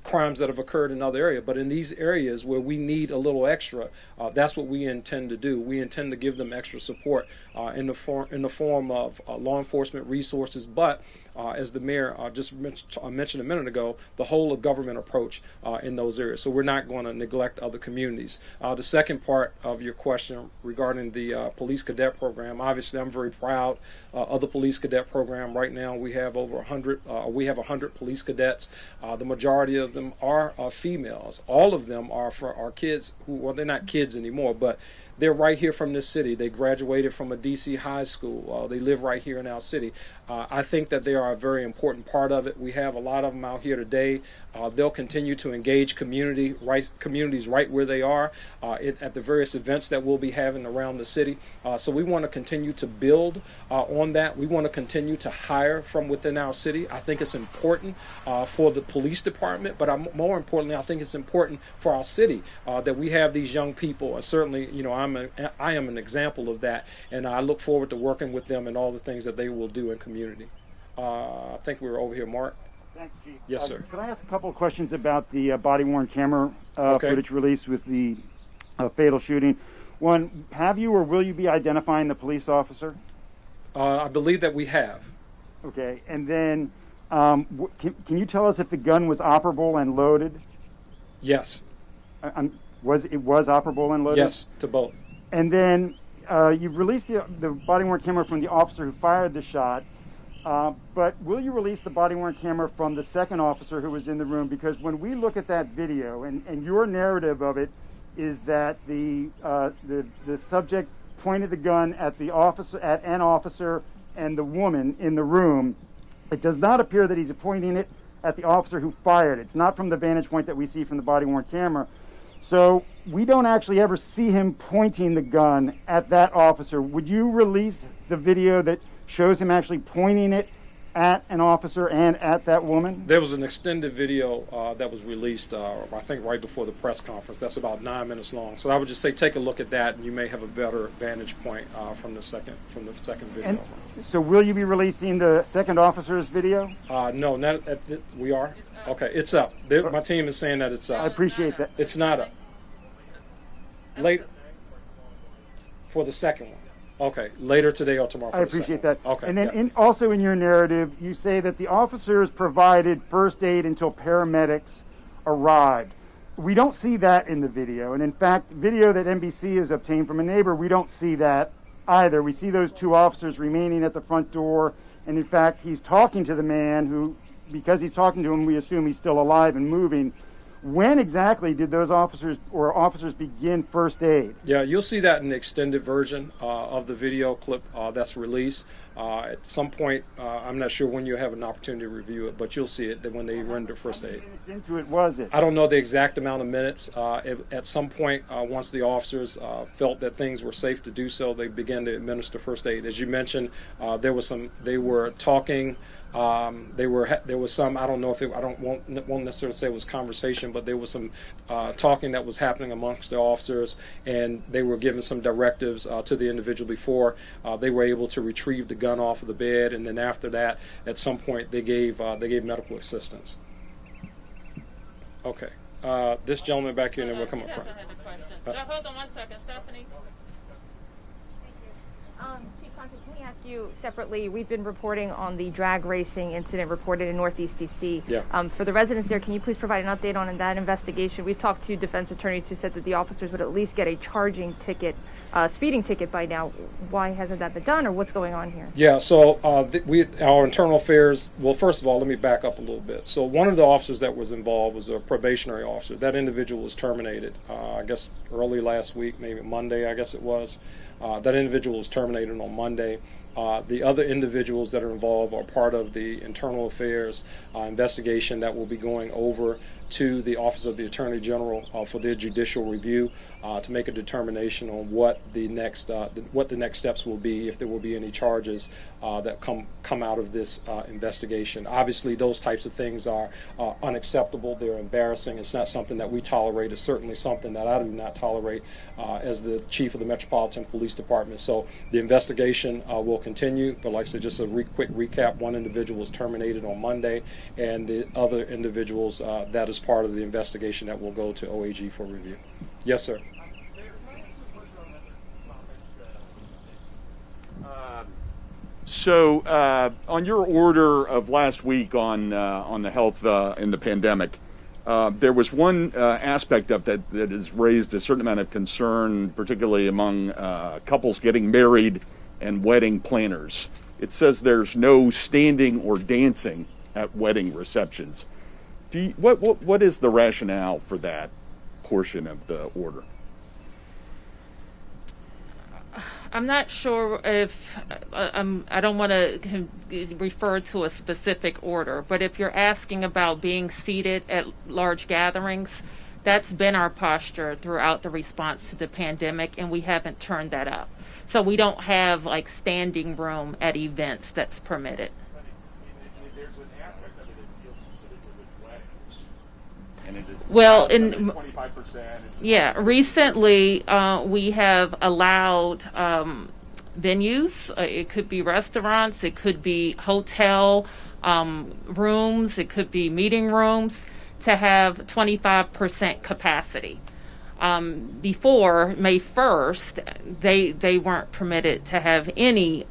crimes that have occurred in other areas, but in these areas where we need a little extra, that's what we intend to do. We intend to give them extra support in the form of law enforcement resources, but as the mayor just mentioned a minute ago, the whole of government approach in those areas. So we're not going to neglect other communities. The second part of your question regarding the police cadet program, obviously I'm very proud of the police cadet program. Right now we have over 100. We have 100 police cadets. The majority of them are females. All of them are for our kids well, they're not kids anymore, but they're right here from this city. They graduated from a D.C. high school. They live right here in our city. I think that they are a very important part of it. We have a lot of them out here today. They'll continue to engage communities right where they are at the various events that we'll be having around the city. So we want to continue to build on that. We want to continue to hire from within our city. I think it's important for the police department, but more importantly, I think it's important for our city that we have these young people. Certainly, I am an example of that, and I look forward to working with them and all the things that they will do in community. I think we were over here, Mark. Thanks, Chief. Yes, sir. Could I ask a couple of questions about the body-worn camera Okay. footage released with the fatal shooting? One, have you or will you be identifying the police officer? I believe that we have. Okay, and then can you tell us if the gun was operable and loaded? Yes. Was operable and loaded? Yes, to both. And then you've released the body-worn camera from the officer who fired the shot, but will you release the body-worn camera from the second officer who was in the room? Because when we look at that video, and your narrative of it is that the subject pointed the gun at an officer and the woman in the room. It does not appear that he's pointing it at the officer who fired. It's not from the vantage point that we see from the body-worn camera. So we don't actually ever see him pointing the gun at that officer. Would you release the video that shows him actually pointing it at an officer and at that woman? There was an extended video that was released, I think, right before the press conference. That's about 9 minutes long. So I would just say take a look at that, and you may have a better vantage point from the second video. And so will you be releasing the second officer's video? No, we are. Okay, it's up. My team is saying that it's up. I appreciate that. It's not up. Later for the second one. Okay, later today or tomorrow. I appreciate that. Okay. And then also in your narrative, you say that the officers provided first aid until paramedics arrived. We don't see that in the video. And in fact, video that NBC has obtained from a neighbor, we don't see that either. We see those two officers remaining at the front door. And in fact, he's talking to the man who, because he's talking to him, we assume he's still alive and moving. When exactly did those officers begin first aid? Yeah, you'll see that in the extended version of the video clip that's released. At some point, I'm not sure when you have an opportunity to review it, but you'll see it when they render first aid. How many minutes into it was it? I don't know the exact amount of minutes. At some point, once the officers felt that things were safe to do so, they began to administer first aid. As you mentioned, they were talking. There was some, I don't know if won't necessarily say it was conversation, but there was some talking that was happening amongst the officers, and they were giving some directives to the individual before they were able to retrieve the gun off of the bed, and then after that, at some point, they gave medical assistance. Okay, this gentleman back here, and then we'll come up front. Hold on one second, Stephanie. Chief Contee, can we ask you separately, we've been reporting on the drag racing incident reported in Northeast D.C. Yeah. For the residents there, can you please provide an update on that investigation? We've talked to defense attorneys who said that the officers would at least get a charging ticket, speeding ticket by now. Why hasn't that been done, or what's going on here? Yeah, so our internal affairs, well, first of all, let me back up a little bit. So one of the officers that was involved was a probationary officer. That individual was terminated, I guess, early last week, maybe Monday, I guess it was. That individual was terminated on Monday. The other individuals that are involved are part of the internal affairs investigation that will be going over to the Office of the Attorney General for their judicial review to make a determination on what the next steps will be, if there will be any charges that come out of this investigation. Obviously, those types of things are unacceptable. They're embarrassing. It's not something that we tolerate. It's certainly something that I do not tolerate as the chief of the Metropolitan Police Department. So the investigation will continue. But like I said, just a quick recap: one individual was terminated on Monday, and the other individuals that is part of the investigation that will go to OAG for review. Yes, sir. So, on your order of last week on the health in the pandemic, there was one aspect of that has raised a certain amount of concern, particularly among couples getting married and wedding planners. It says there's no standing or dancing at wedding receptions. What is the rationale for that portion of the order? I'm not sure if I don't want to refer to a specific order, but if you're asking about being seated at large gatherings, that's been our posture throughout the response to the pandemic, and we haven't turned that up. So we don't have like standing room at events that's permitted. mean, well, 25%. Yeah, recently we have allowed venues. It could be restaurants, it could be hotel rooms, it could be meeting rooms to have 25% capacity. Before May 1st, they weren't permitted to have any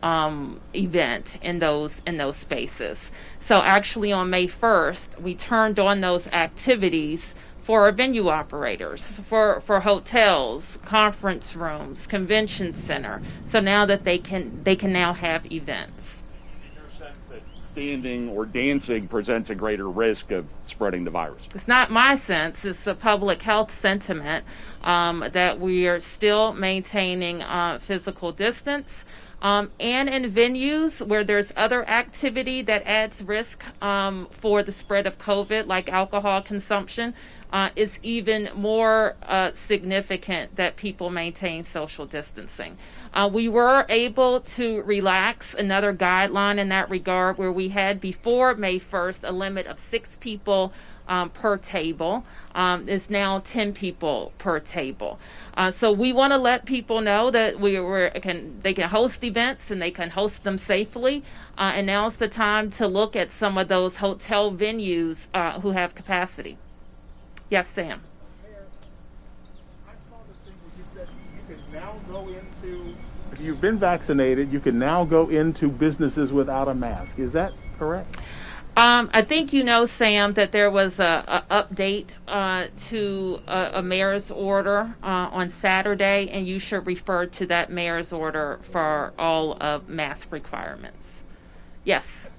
event in those spaces. So actually on May 1st, we turned on those activities for our venue operators, for hotels, conference rooms, convention center. So now that they can now have events. In your sense that standing or dancing presents a greater risk of spreading the virus? It's not my sense, it's a public health sentiment that we are still maintaining physical distance. And in venues where there's other activity that adds risk for the spread of COVID, like alcohol consumption, is even more significant that people maintain social distancing. We were able to relax another guideline in that regard, where we had before May 1st a limit of 6 people per table. Is now 10 people per table. So we want to let people know that they can host events and they can host them safely. And now's the time to look at some of those hotel venues who have capacity. Yes, Sam. Mayor, I saw this thing where you said you can now go into, if you've been vaccinated, you can now go into businesses without a mask. Is that correct? I think you know, Sam, that there was a update to a mayor's order on Saturday, and you should refer to that mayor's order for all of mask requirements. Yes.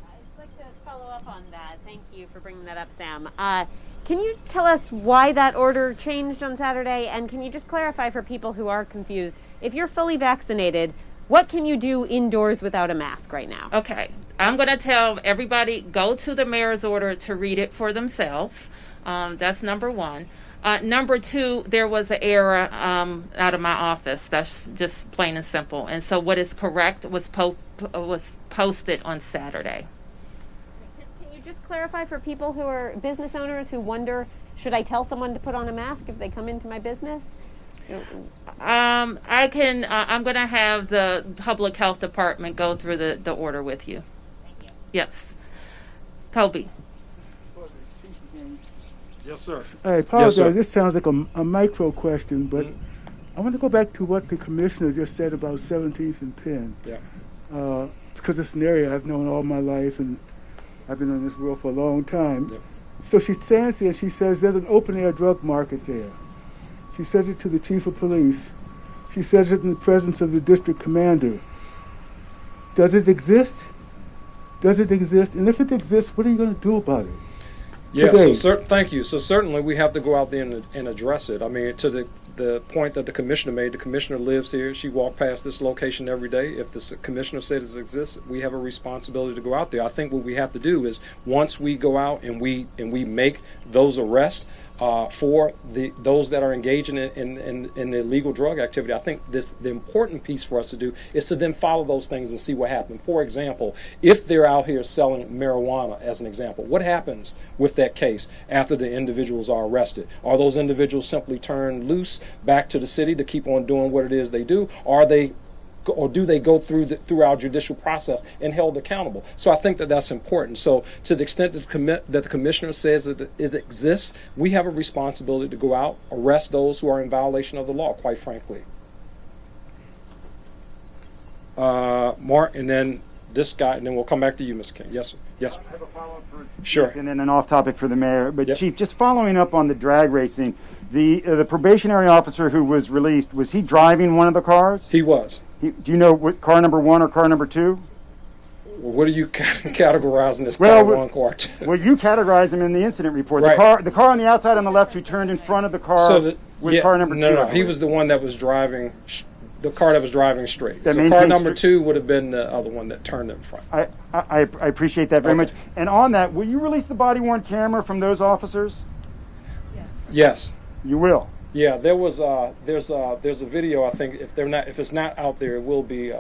I'd like to follow up on that. Thank you for bringing that up, Sam. Can you tell us why that order changed on Saturday? And can you just clarify for people who are confused, if you're fully vaccinated, what can you do indoors without a mask right now? Okay. I'm going to tell everybody, go to the mayor's order to read it for themselves. That's number one. Number two, there was an error out of my office. That's just plain and simple. And so what is correct was posted on Saturday. Can you just clarify for people who are business owners who wonder, should I tell someone to put on a mask if they come into my business? I'm going to have the public health department go through the order with you. Thank you. Yes. Kobe. Yes, sir. I apologize. Yes, sir. This sounds like a micro question, but I want to go back to what the commissioner just said about 17th and Penn. Yeah. Because it's an area I've known all my life, and I've been in this world for a long time. Yeah. So she stands there and she says there's an open-air drug market there. She says it to the chief of police. She says it in the presence of the district commander. Does it exist? Does it exist? And if it exists, what are you going to do about it? Yeah, today? Thank you. So certainly we have to go out there and address it. I mean, to the point that the commissioner made, the commissioner lives here. She walked past this location every day. If the commissioner says it exists, we have a responsibility to go out there. I think what we have to do is, once we go out and we make those arrests, for those that are engaging in the illegal drug activity, I think the important piece for us to do is to then follow those things and see what happens. For example, if they're out here selling marijuana, as an example, what happens with that case after the individuals are arrested? Are those individuals simply turned loose back to the city to keep on doing what it is they do? Or do they go through our judicial process and held accountable? So I think that's important. So to the extent that the commissioner says that it exists, we have a responsibility to go out, arrest those who are in violation of the law, quite frankly. Mark, and then this guy, and then we'll come back to you, Mr. King. Yes, sir. Yes, sir. I have a follow-up for Sure. Chief, and then an off-topic for the mayor. But Yep. Chief, just following up on the drag racing, the probationary officer who was released, was he driving one of the cars? He was. Do you know what car number 1 or car number 2? Well, what are you categorizing this car one, car two? Well, you categorize him in the incident report. Right. The car on the outside on the left who turned in front of the car was car number 2. No, he was the one that was driving, the car that was driving straight. That So car number 2 would have been the other one that turned in front. I appreciate that very much. And on that, will you release the body-worn camera from those officers? Yes. You will. Yeah, there's a video. I think if it's not out there, it will be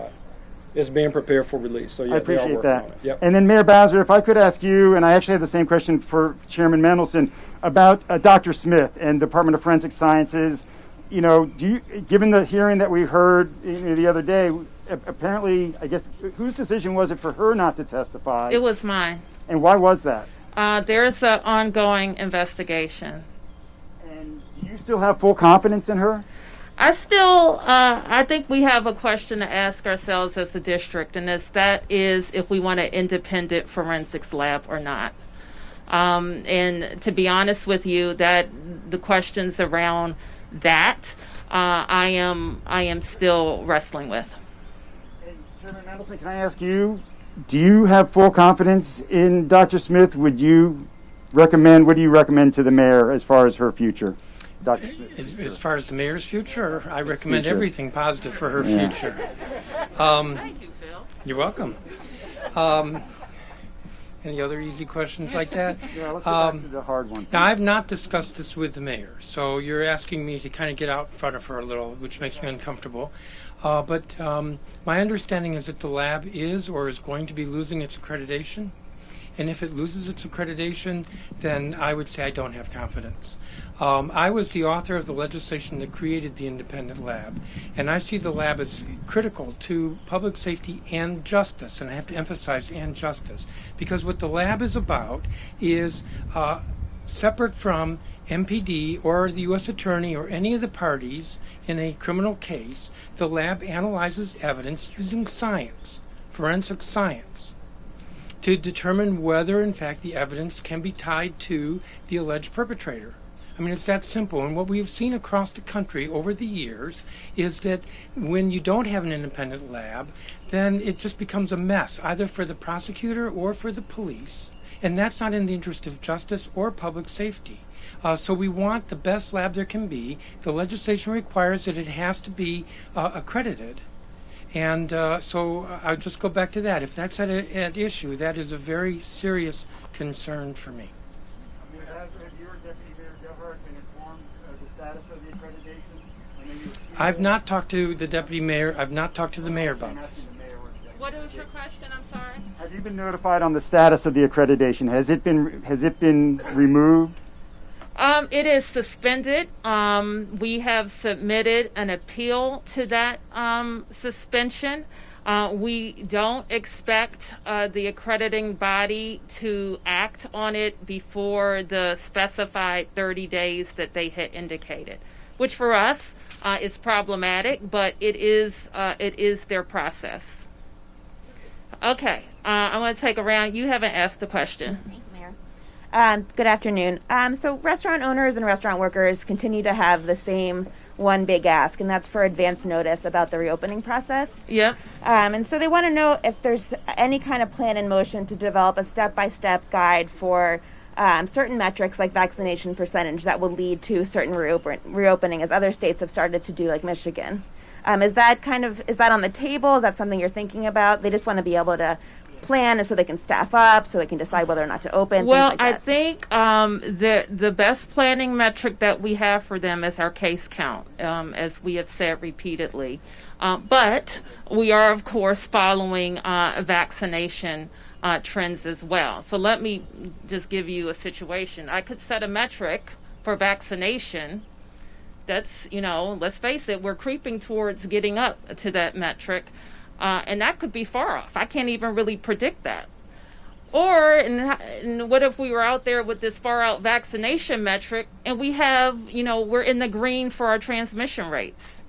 it's being prepared for release. So yeah, I appreciate they are that. working on it. Yep. And then Mayor Bowser, if I could ask you, and I actually have the same question for Chairman Mendelson, about Dr. Smith and Department of Forensic Sciences. You know, given the hearing that we heard the other day, apparently, I guess, whose decision was it for her not to testify? It was mine. And why was that? There's an ongoing investigation. And do you still have full confidence in her? I think we have a question to ask ourselves as a district, and that is if we want an independent forensics lab or not. And to be honest with you, that the questions around that, I am still wrestling with. And Chairman Mendelson, can I ask you, do you have full confidence in Dr. Smith? What do you recommend to the mayor as far as her future? Dr. Smith. As far as the mayor's future, I recommend everything positive for her future. Thank you, Phil. You're welcome. Any other easy questions like that? Yeah, let's go back to the hard one. Now, I've not discussed this with the mayor, so you're asking me to kind of get out in front of her a little, which makes me uncomfortable. But my understanding is that the lab is or is going to be losing its accreditation. And if it loses its accreditation, then I would say I don't have confidence. I was the author of the legislation that created the independent lab, and I see the lab as critical to public safety and justice, and I have to emphasize and justice, because what the lab is about is separate from MPD or the U.S. Attorney or any of the parties in a criminal case. The lab analyzes evidence using science, forensic science, to determine whether, in fact, the evidence can be tied to the alleged perpetrator. I mean, it's that simple. And what we've seen across the country over the years is that when you don't have an independent lab, then it just becomes a mess, either for the prosecutor or for the police. And that's not in the interest of justice or public safety. So we want the best lab there can be. The legislation requires that it has to be accredited. And so I'll just go back to that. If that's at issue, that is a very serious concern for me. Has your Deputy Mayor Gellhardt been informed of the status of the accreditation? I've not talked to the Deputy Mayor. I've not talked to the Mayor about this. What was your question? I'm sorry. Have you been notified on the status of the accreditation? Has it been removed? It is suspended. We have submitted an appeal to that suspension. We don't expect the accrediting body to act on it before the specified 30 days that they had indicated, which for us is problematic, but it is their process. Okay, I want to take a round. You haven't asked the question. Thank you, Mayor. Good afternoon. So restaurant owners and restaurant workers continue to have the same one big ask, and that's for advance notice about the reopening process. Yep. And so they want to know if there's any kind of plan in motion to develop a step-by-step guide for certain metrics like vaccination percentage that will lead to certain reopening, as other states have started to do, like Michigan. Is that on the table? Is that something you're thinking about? They just want to be able to plan so they can staff up, so they can decide whether or not to open. Well, things like that. I think the best planning metric that we have for them is our case count, as we have said repeatedly. But we are, of course, following vaccination trends as well. So let me just give you a situation. I could set a metric for vaccination. That's, let's face it, we're creeping towards getting up to that metric. And that could be far off. I can't even really predict that. Or, and what if we were out there with this far out vaccination metric and we have, we're in the green for our transmission rates?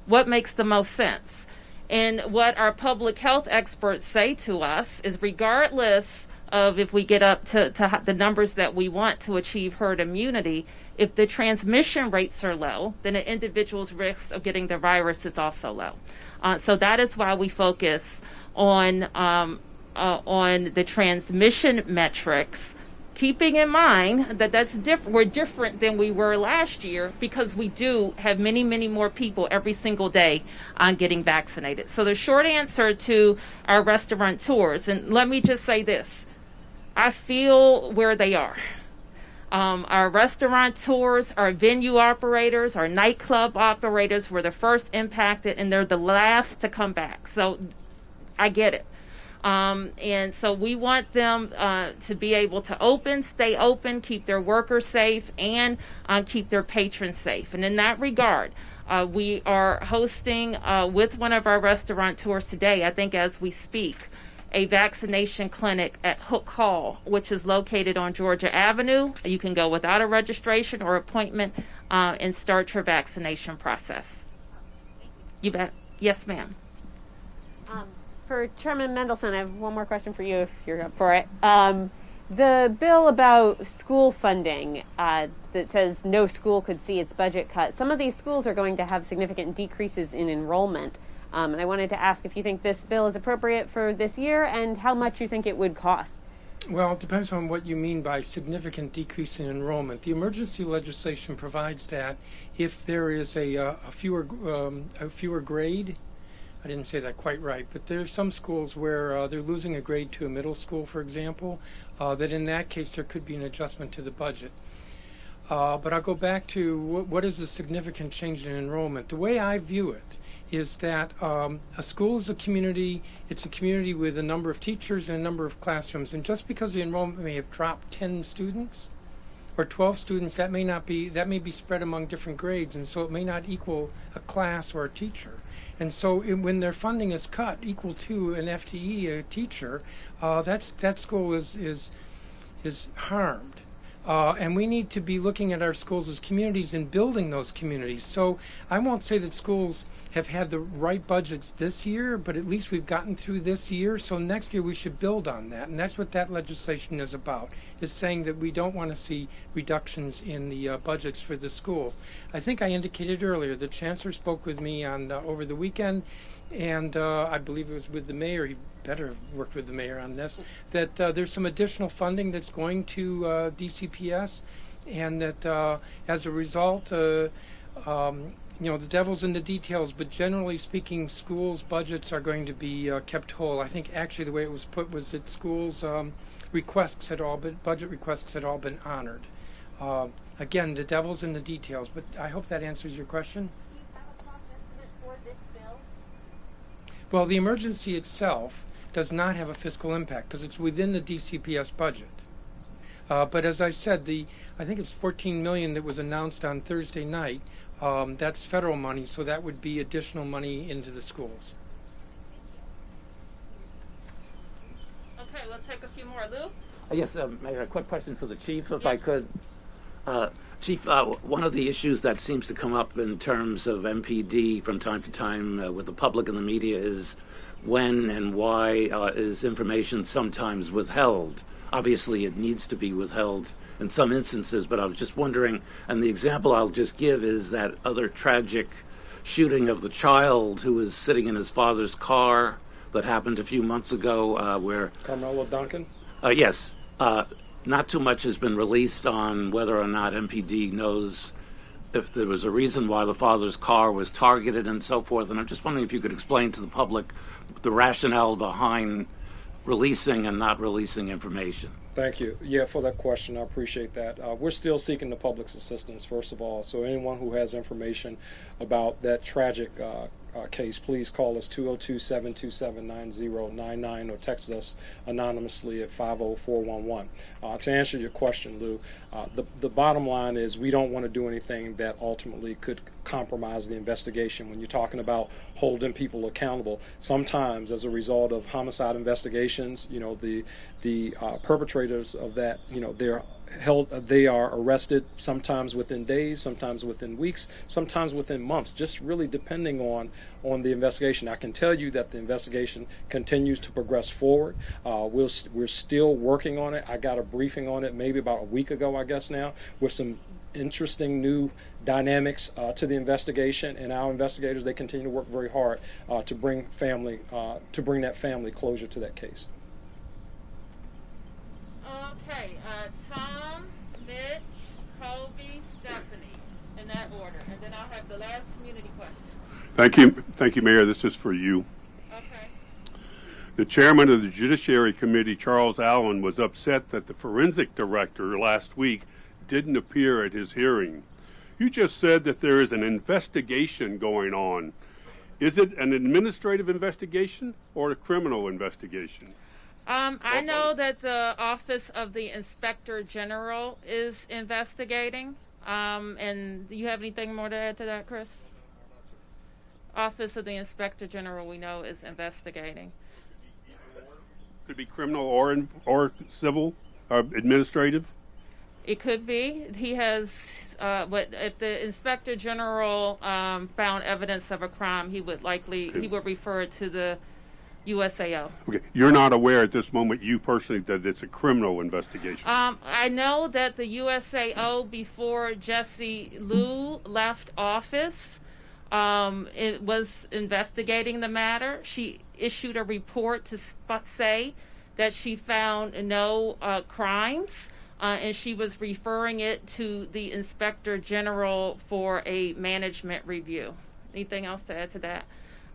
What makes the most sense? And what our public health experts say to us is, regardless of if we get up to the numbers that we want to achieve herd immunity, if the transmission rates are low, then an individual's risk of getting the virus is also low. So that is why we focus on the transmission metrics, keeping in mind that we're different than we were last year, because we do have many, many more people every single day getting vaccinated. So the short answer to our restaurateurs, and let me just say this, I feel where they are. Our restaurateurs, our venue operators, our nightclub operators were the first impacted, and they're the last to come back. So I get it. And so we want them to be able to stay open, keep their workers safe, and keep their patrons safe. And in that regard, we are hosting with one of our restaurateurs today, I think as we speak, a vaccination clinic at Hook Hall, which is located on Georgia Avenue. You can go without a registration or appointment and start your vaccination process. You bet. Yes, ma'am. For Chairman Mendelson, I have one more question for you if you're up for it. The bill about school funding that says no school could see its budget cut, some of these schools are going to have significant decreases in enrollment. And I wanted to ask if you think this bill is appropriate for this year and how much you think it would cost. Well, it depends on what you mean by significant decrease in enrollment. The emergency legislation provides that if there is a fewer grade, I didn't say that quite right, but there are some schools where they're losing a grade to a middle school, for example, that in that case there could be an adjustment to the budget. But I'll go back to what is a significant change in enrollment. The way I view it is that a school is a community. It's a community with a number of teachers and a number of classrooms. And just because the enrollment may have dropped 10 students or 12 students, that may be spread among different grades, and so it may not equal a class or a teacher. And so when their funding is cut equal to an FTE, a teacher, that school is harmed. And we need to be looking at our schools as communities and building those communities. So I won't say that schools have had the right budgets this year, but at least we've gotten through this year. So next year we should build on that. And that's what that legislation is about, is saying that we don't want to see reductions in the budgets for the schools. I think I indicated earlier, the Chancellor spoke with me on over the weekend, and I believe it was with the mayor. He better have worked with the mayor on this, that there's some additional funding that's going to DCPS, and that as a result, the devil's in the details, but generally speaking, schools' budgets are going to be kept whole. I think actually the way it was put was that schools' budget requests had all been honored. Again, the devil's in the details, but I hope that answers your question. Do you have a cost estimate for this bill? Well, the emergency itself does not have a fiscal impact because it's within the DCPS budget. But as I said, I think it's $14 million that was announced on Thursday night. That's federal money, so that would be additional money into the schools. Okay, let's take a few more. Lou? Yes, Mayor, a quick question for the Chief, if I could. Chief, one of the issues that seems to come up in terms of MPD from time to time with the public and the media is when and why is information sometimes withheld. Obviously, it needs to be withheld in some instances, but I was just wondering, and the example I'll just give is that other tragic shooting of the child who was sitting in his father's car that happened a few months ago where... Carmelo Duncan? Yes. Not too much has been released on whether or not MPD knows if there was a reason why the father's car was targeted and so forth. And I'm just wondering if you could explain to the public the rationale behind releasing and not releasing information. Thank you. Yeah, for that question, I appreciate that. We're still seeking the public's assistance, first of all. So anyone who has information about that tragic case, please call us 202-727-9099 or text us anonymously at 50411. To answer your question, Lou, the bottom line is we don't want to do anything that ultimately could compromise the investigation. When you're talking about holding people accountable, sometimes as a result of homicide investigations, the perpetrators of that, they are arrested sometimes within days, sometimes within weeks, sometimes within months, just really depending on the investigation. I can tell you that the investigation continues to progress forward. We're still working on it. I got a briefing on it maybe about a week ago, I guess now, with some interesting new dynamics to the investigation, and our investigators, they continue to work very hard to bring that family closure to that case. Okay, Tom, Mitch, Colby, Stephanie, in that order, and then I'll have the last community question. Thank you, Mayor. This is for you. Okay. The chairman of the Judiciary Committee, Charles Allen, was upset that the forensic director last week didn't appear at his hearing. You just said that there is an investigation going on. Is it an administrative investigation or a criminal investigation? I know that the Office of the Inspector General is investigating. And do you have anything more to add to that, Chris? Office of the Inspector General, we know, is investigating. Could be criminal or civil, administrative? It could be. He has, but if the Inspector General found evidence of a crime, he would refer it to the USAO. Okay, you're not aware at this moment, you personally, that it's a criminal investigation? I know that the USAO, before Jesse Liu left office, it was investigating the matter. She issued a report to say that she found no crimes, and she was referring it to the Inspector General for a management review. Anything else to add to that?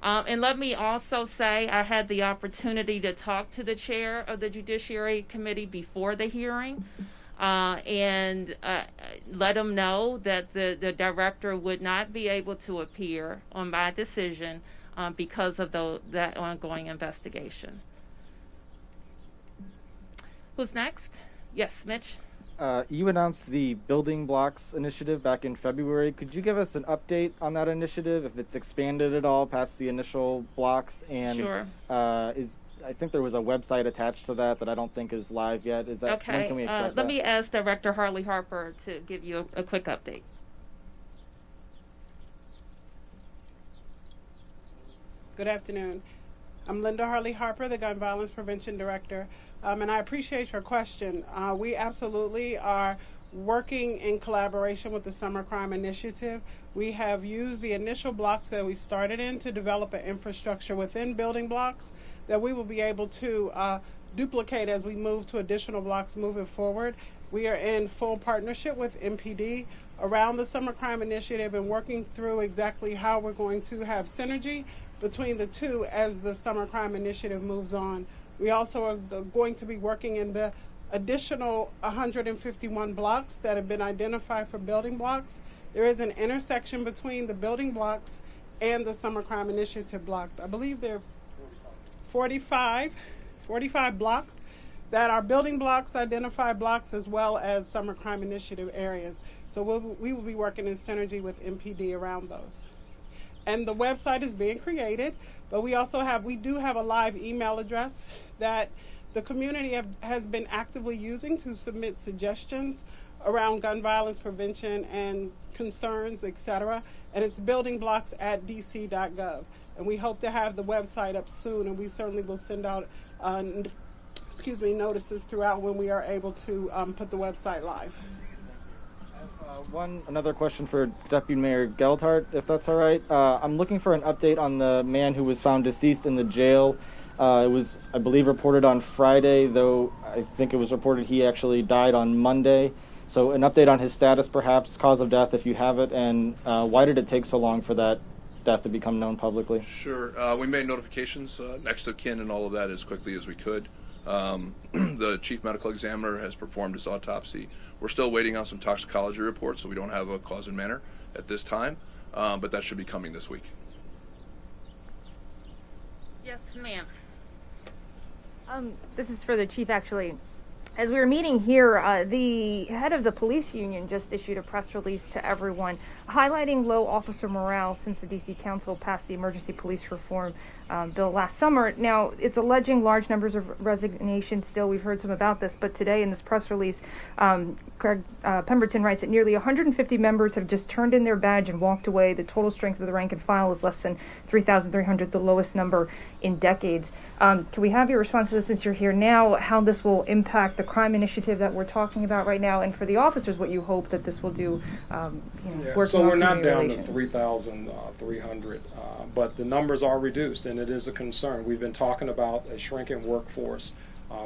And let me also say I had the opportunity to talk to the chair of the Judiciary Committee before the hearing and let him know that the director would not be able to appear on my decision because of that ongoing investigation. Who's next? Yes, Mitch. You announced the Building Blocks initiative back in February. Could you give us an update on that initiative, if it's expanded at all past the initial blocks? And sure. I think there was a website attached to that I don't think is live yet. Is that okay? When can we expect let that? me ask Director Harley Harper to give you a quick update. Good afternoon. I'm Linda Harley Harper, the Gun Violence Prevention Director, and I appreciate your question. We absolutely are working in collaboration with the Summer Crime Initiative. We have used the initial blocks that we started in to develop an infrastructure within building blocks that we will be able to duplicate as we move to additional blocks moving forward. We are in full partnership with MPD around the Summer Crime Initiative and working through exactly how we're going to have synergy between the two as the Summer Crime Initiative moves on. We also are going to be working in the additional 151 blocks that have been identified for building blocks. There is an intersection between the building blocks and the Summer Crime Initiative blocks. I believe there are 45 blocks that are building blocks, identified blocks, as well as Summer Crime Initiative areas. So we will be working in synergy with MPD around those. And the website is being created, but we do have a live email address that the community has been actively using to submit suggestions around gun violence prevention and concerns, etc. And it's buildingblocks@dc.gov. And we hope to have the website up soon, and we certainly will send out notices throughout when we are able to put the website live. Another question for Deputy Mayor Geltart, if that's all right. I'm looking for an update on the man who was found deceased in the jail. It was, I believe, reported on Friday, though I think it was reported he actually died on Monday. So an update on his status, perhaps, cause of death, if you have it, and why did it take so long for that death to become known publicly? Sure. We made notifications, next of kin and all of that as quickly as we could. The chief medical examiner has performed his autopsy. We're still waiting on some toxicology reports, so we don't have a cause and manner at this time, but that should be coming this week. Yes, ma'am. This is for the chief, actually. As we were meeting here, the head of the police union just issued a press release to everyone highlighting low officer morale since the D.C. Council passed the emergency police reform bill last summer. Now, it's alleging large numbers of resignations still. We've heard some about this, but today in this press release, Craig Pemberton writes that nearly 150 members have just turned in their badge and walked away. The total strength of the rank and file is less than 3,300, the lowest number in decades. Can we have your response to this, since you're here now, how this will impact the crime initiative that we're talking about right now, and for the officers, what you hope that this will do? So we're not down to 3,300, but the numbers are reduced, and it is a concern. We've been talking about a shrinking workforce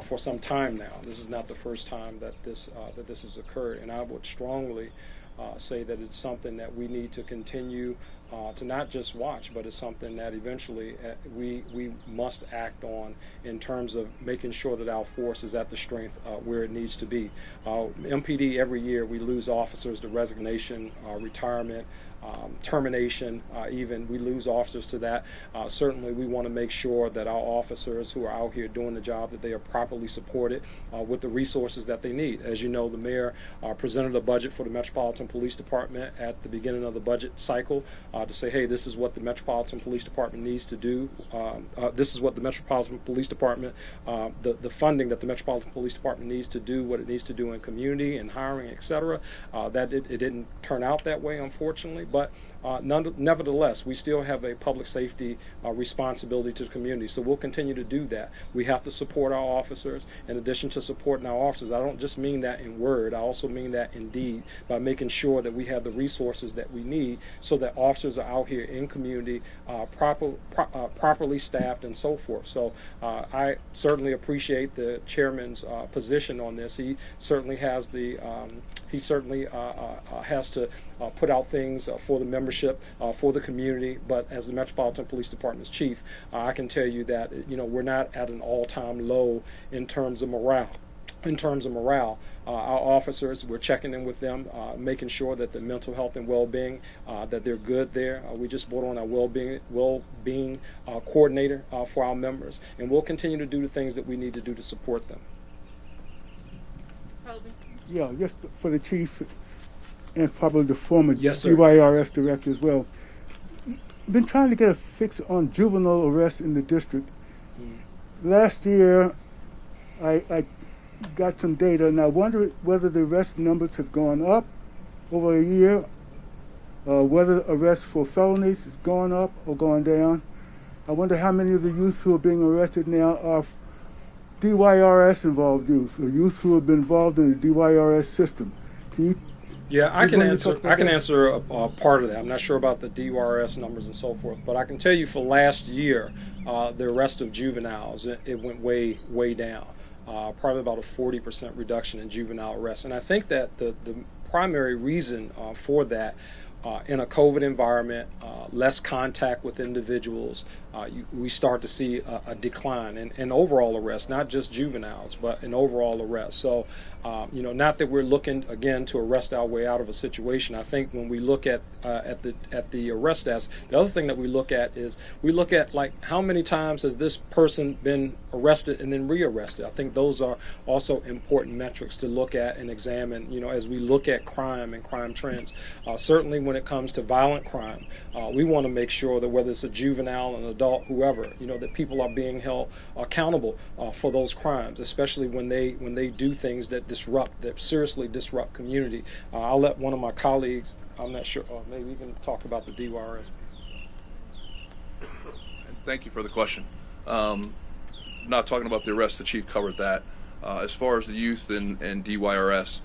for some time now. This is not the first time that this has occurred, and I would strongly say that it's something that we need to continue to not just watch, but it's something that eventually we must act on in terms of making sure that our force is at the strength where it needs to be. MPD, every year we lose officers to resignation, retirement, termination, even we lose officers to that. Certainly we want to make sure that our officers who are out here doing the job, that they are properly supported with the resources that they need. As you know, the mayor presented a budget for the Metropolitan Police Department at the beginning of the budget cycle to say, hey, this is what the Metropolitan Police Department needs to do. This is what the Metropolitan Police Department, the funding that the Metropolitan Police Department needs to do, what it needs to do in community and hiring, etc. That it didn't turn out that way, unfortunately. But nevertheless, we still have a public safety responsibility to the community. So we'll continue to do that. We have to support our officers. In addition to supporting our officers, I don't just mean that in word, I also mean that in deed, by making sure that we have the resources that we need so that officers are out here in community, properly staffed and so forth. So I certainly appreciate the chairman's position on this. He certainly has the has to put out things for the membership, for the community. But as the Metropolitan Police Department's chief, I can tell you that we're not at an all-time low in terms of morale. Our officers, we're checking in with them, making sure that the mental health and well-being, that they're good there. We just brought on our well-being coordinator for our members, and we'll continue to do the things that we need to do to support them. Yeah, just for the chief and probably the former Yes, DYRS director as well. Been trying to get a fix on juvenile arrests in the district. Last year, I got some data, and I wonder whether the arrest numbers have gone up over a year, whether arrests for felonies has gone up or gone down. I wonder how many of the youth who are being arrested now are DYRS involved youth, or youth who have been involved in the DYRS system. Can you? Yeah, I can answer a part of that. I'm not sure about the DYRS numbers and so forth, but I can tell you for last year, the arrest of juveniles, it went way down. Probably about a 40% reduction in juvenile arrests. And I think that the primary reason for that, in a COVID environment, less contact with individuals, we start to see a decline in overall arrests, not just juveniles, but in overall arrests. So, not that we're looking again to arrest our way out of a situation. I think when we look at the arrest stats, the other thing that we look at is like how many times has this person been arrested and then rearrested. I think those are also important metrics to look at and examine. As we look at crime and crime trends, certainly when it comes to violent crime, we want to make sure that whether it's a juvenile, an adult, whoever, that people are being held accountable for those crimes, especially when they do things that seriously disrupt community. I'll let one of my colleagues, I'm not sure, maybe we can talk about the DYRS piece. Thank you for the question. Not talking about the arrest, the chief covered that. As far as the youth and DYRS,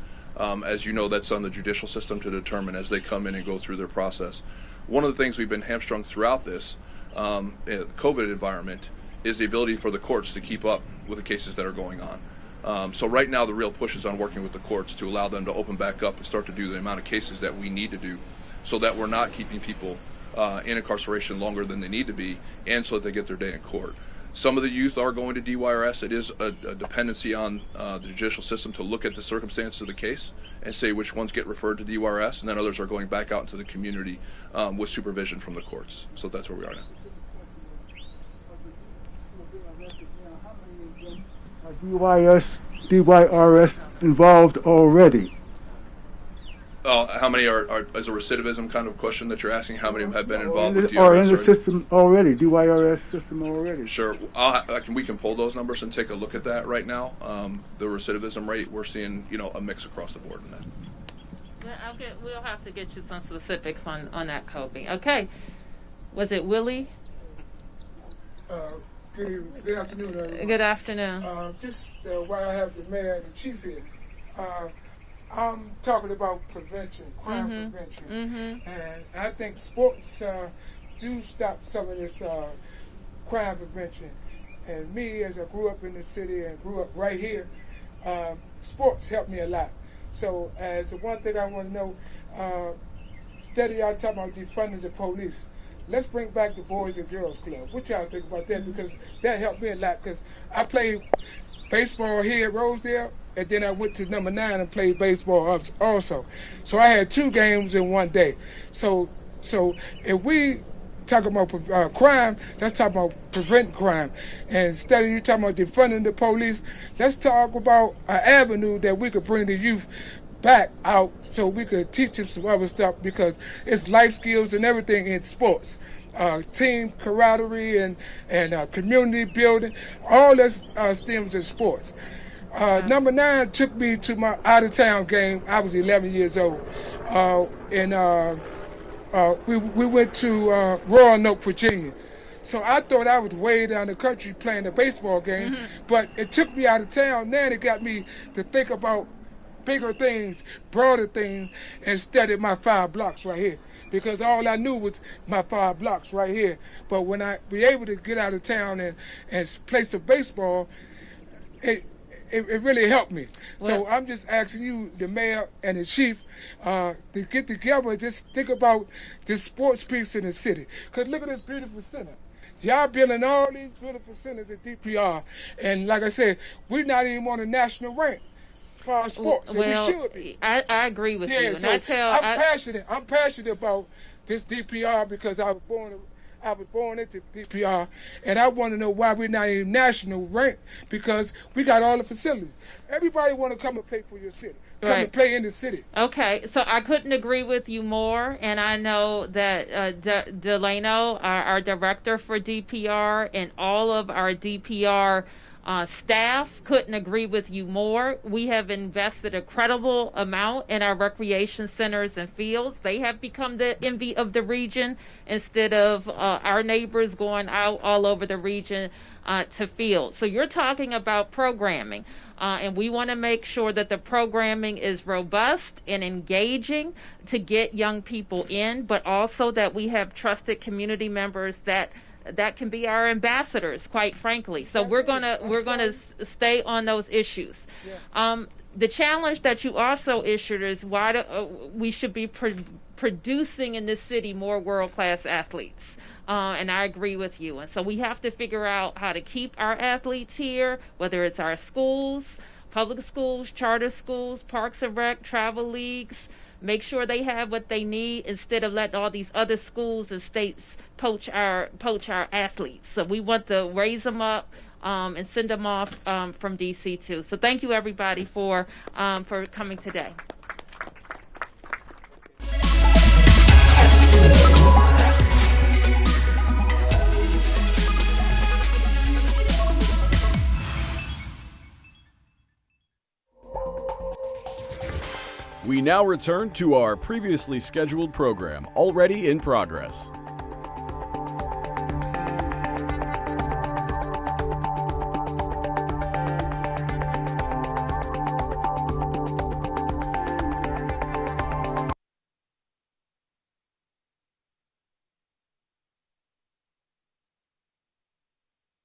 as you know, that's on the judicial system to determine as they come in and go through their process. One of the things we've been hamstrung throughout this COVID environment is the ability for the courts to keep up with the cases that are going on. So right now the real push is on working with the courts to allow them to open back up and start to do the amount of cases that we need to do so that we're not keeping people in incarceration longer than they need to be, and so that they get their day in court. Some of the youth are going to DYRS. It is a dependency on the judicial system to look at the circumstances of the case and say which ones get referred to DYRS, and then others are going back out into the community with supervision from the courts. So that's where we are now. DYRS involved already? How many are as a recidivism kind of question that you're asking? How many of them have been involved with DYRS? Or in the system already, DYRS system already? Sure. We can pull those numbers and take a look at that right now. The recidivism rate, we're seeing a mix across the board in that. We'll have to get you some specifics on that, Kobe. Okay. Was it Willie? Good afternoon, everyone. Good afternoon. Just while I have the mayor and the chief here, I'm talking about prevention, crime prevention. And I think sports do stop some of this crime prevention. And me, as I grew up in the city and grew up right here, sports helped me a lot. So as the one thing I want to know, Instead of y'all talking about defunding the police, let's bring back the Boys and Girls Club. What y'all think about that? Because that helped me a lot. Because I played baseball here at Rosedale, and then I went to number 9 and played baseball also. So I had 2 games in one day. So if we talk about crime, let's talk about preventing crime. And instead of you talking about defunding the police, let's talk about an avenue that we could bring the youth back out so we could teach them some other stuff, because it's life skills and everything in sports. Team camaraderie and community building, all that stems in sports. Number 9 took me to my out-of-town game. I was 11 years old. We went to Roanoke, Virginia. So I thought I was way down the country playing a baseball game, but it took me out of town. Then it got me to think about bigger things, broader things, instead of my 5 blocks right here. Because all I knew was my 5 blocks right here. But when I be able to get out of town and play some baseball, it really helped me. So I'm just asking you, the mayor and the chief, to get together and just think about this sports piece in the city. Because look at this beautiful center. Y'all building all these beautiful centers at DPR. And like I said, we're not even on a national rank for our sports. Well, we should be. I agree with you. And So I'm passionate about this DPR because I was born into DPR, and I want to know why we're not in national rank, because we got all the facilities. Everybody want to come and play for your city. Come and play in the city. Okay, so I couldn't agree with you more, and I know that Delano, our director for DPR, and all of our DPR staff couldn't agree with you more. We have invested a credible amount in our recreation centers and fields. They have become the envy of the region instead of our neighbors going out all over the region to fields. So you're talking about programming, and we want to make sure that the programming is robust and engaging to get young people in, but also that we have trusted community members that can be our ambassadors, quite frankly. So we're gonna stay on those issues. The challenge that you also issued is why we should be producing in this city more world-class athletes. And I agree with you. And so we have to figure out how to keep our athletes here, whether it's our schools, public schools, charter schools, parks and rec, travel leagues. Make sure they have what they need instead of letting all these other schools and states poach our athletes. So we want to raise them up and send them off from D.C. too. So thank you everybody for coming today. We now return to our previously scheduled program, already in progress.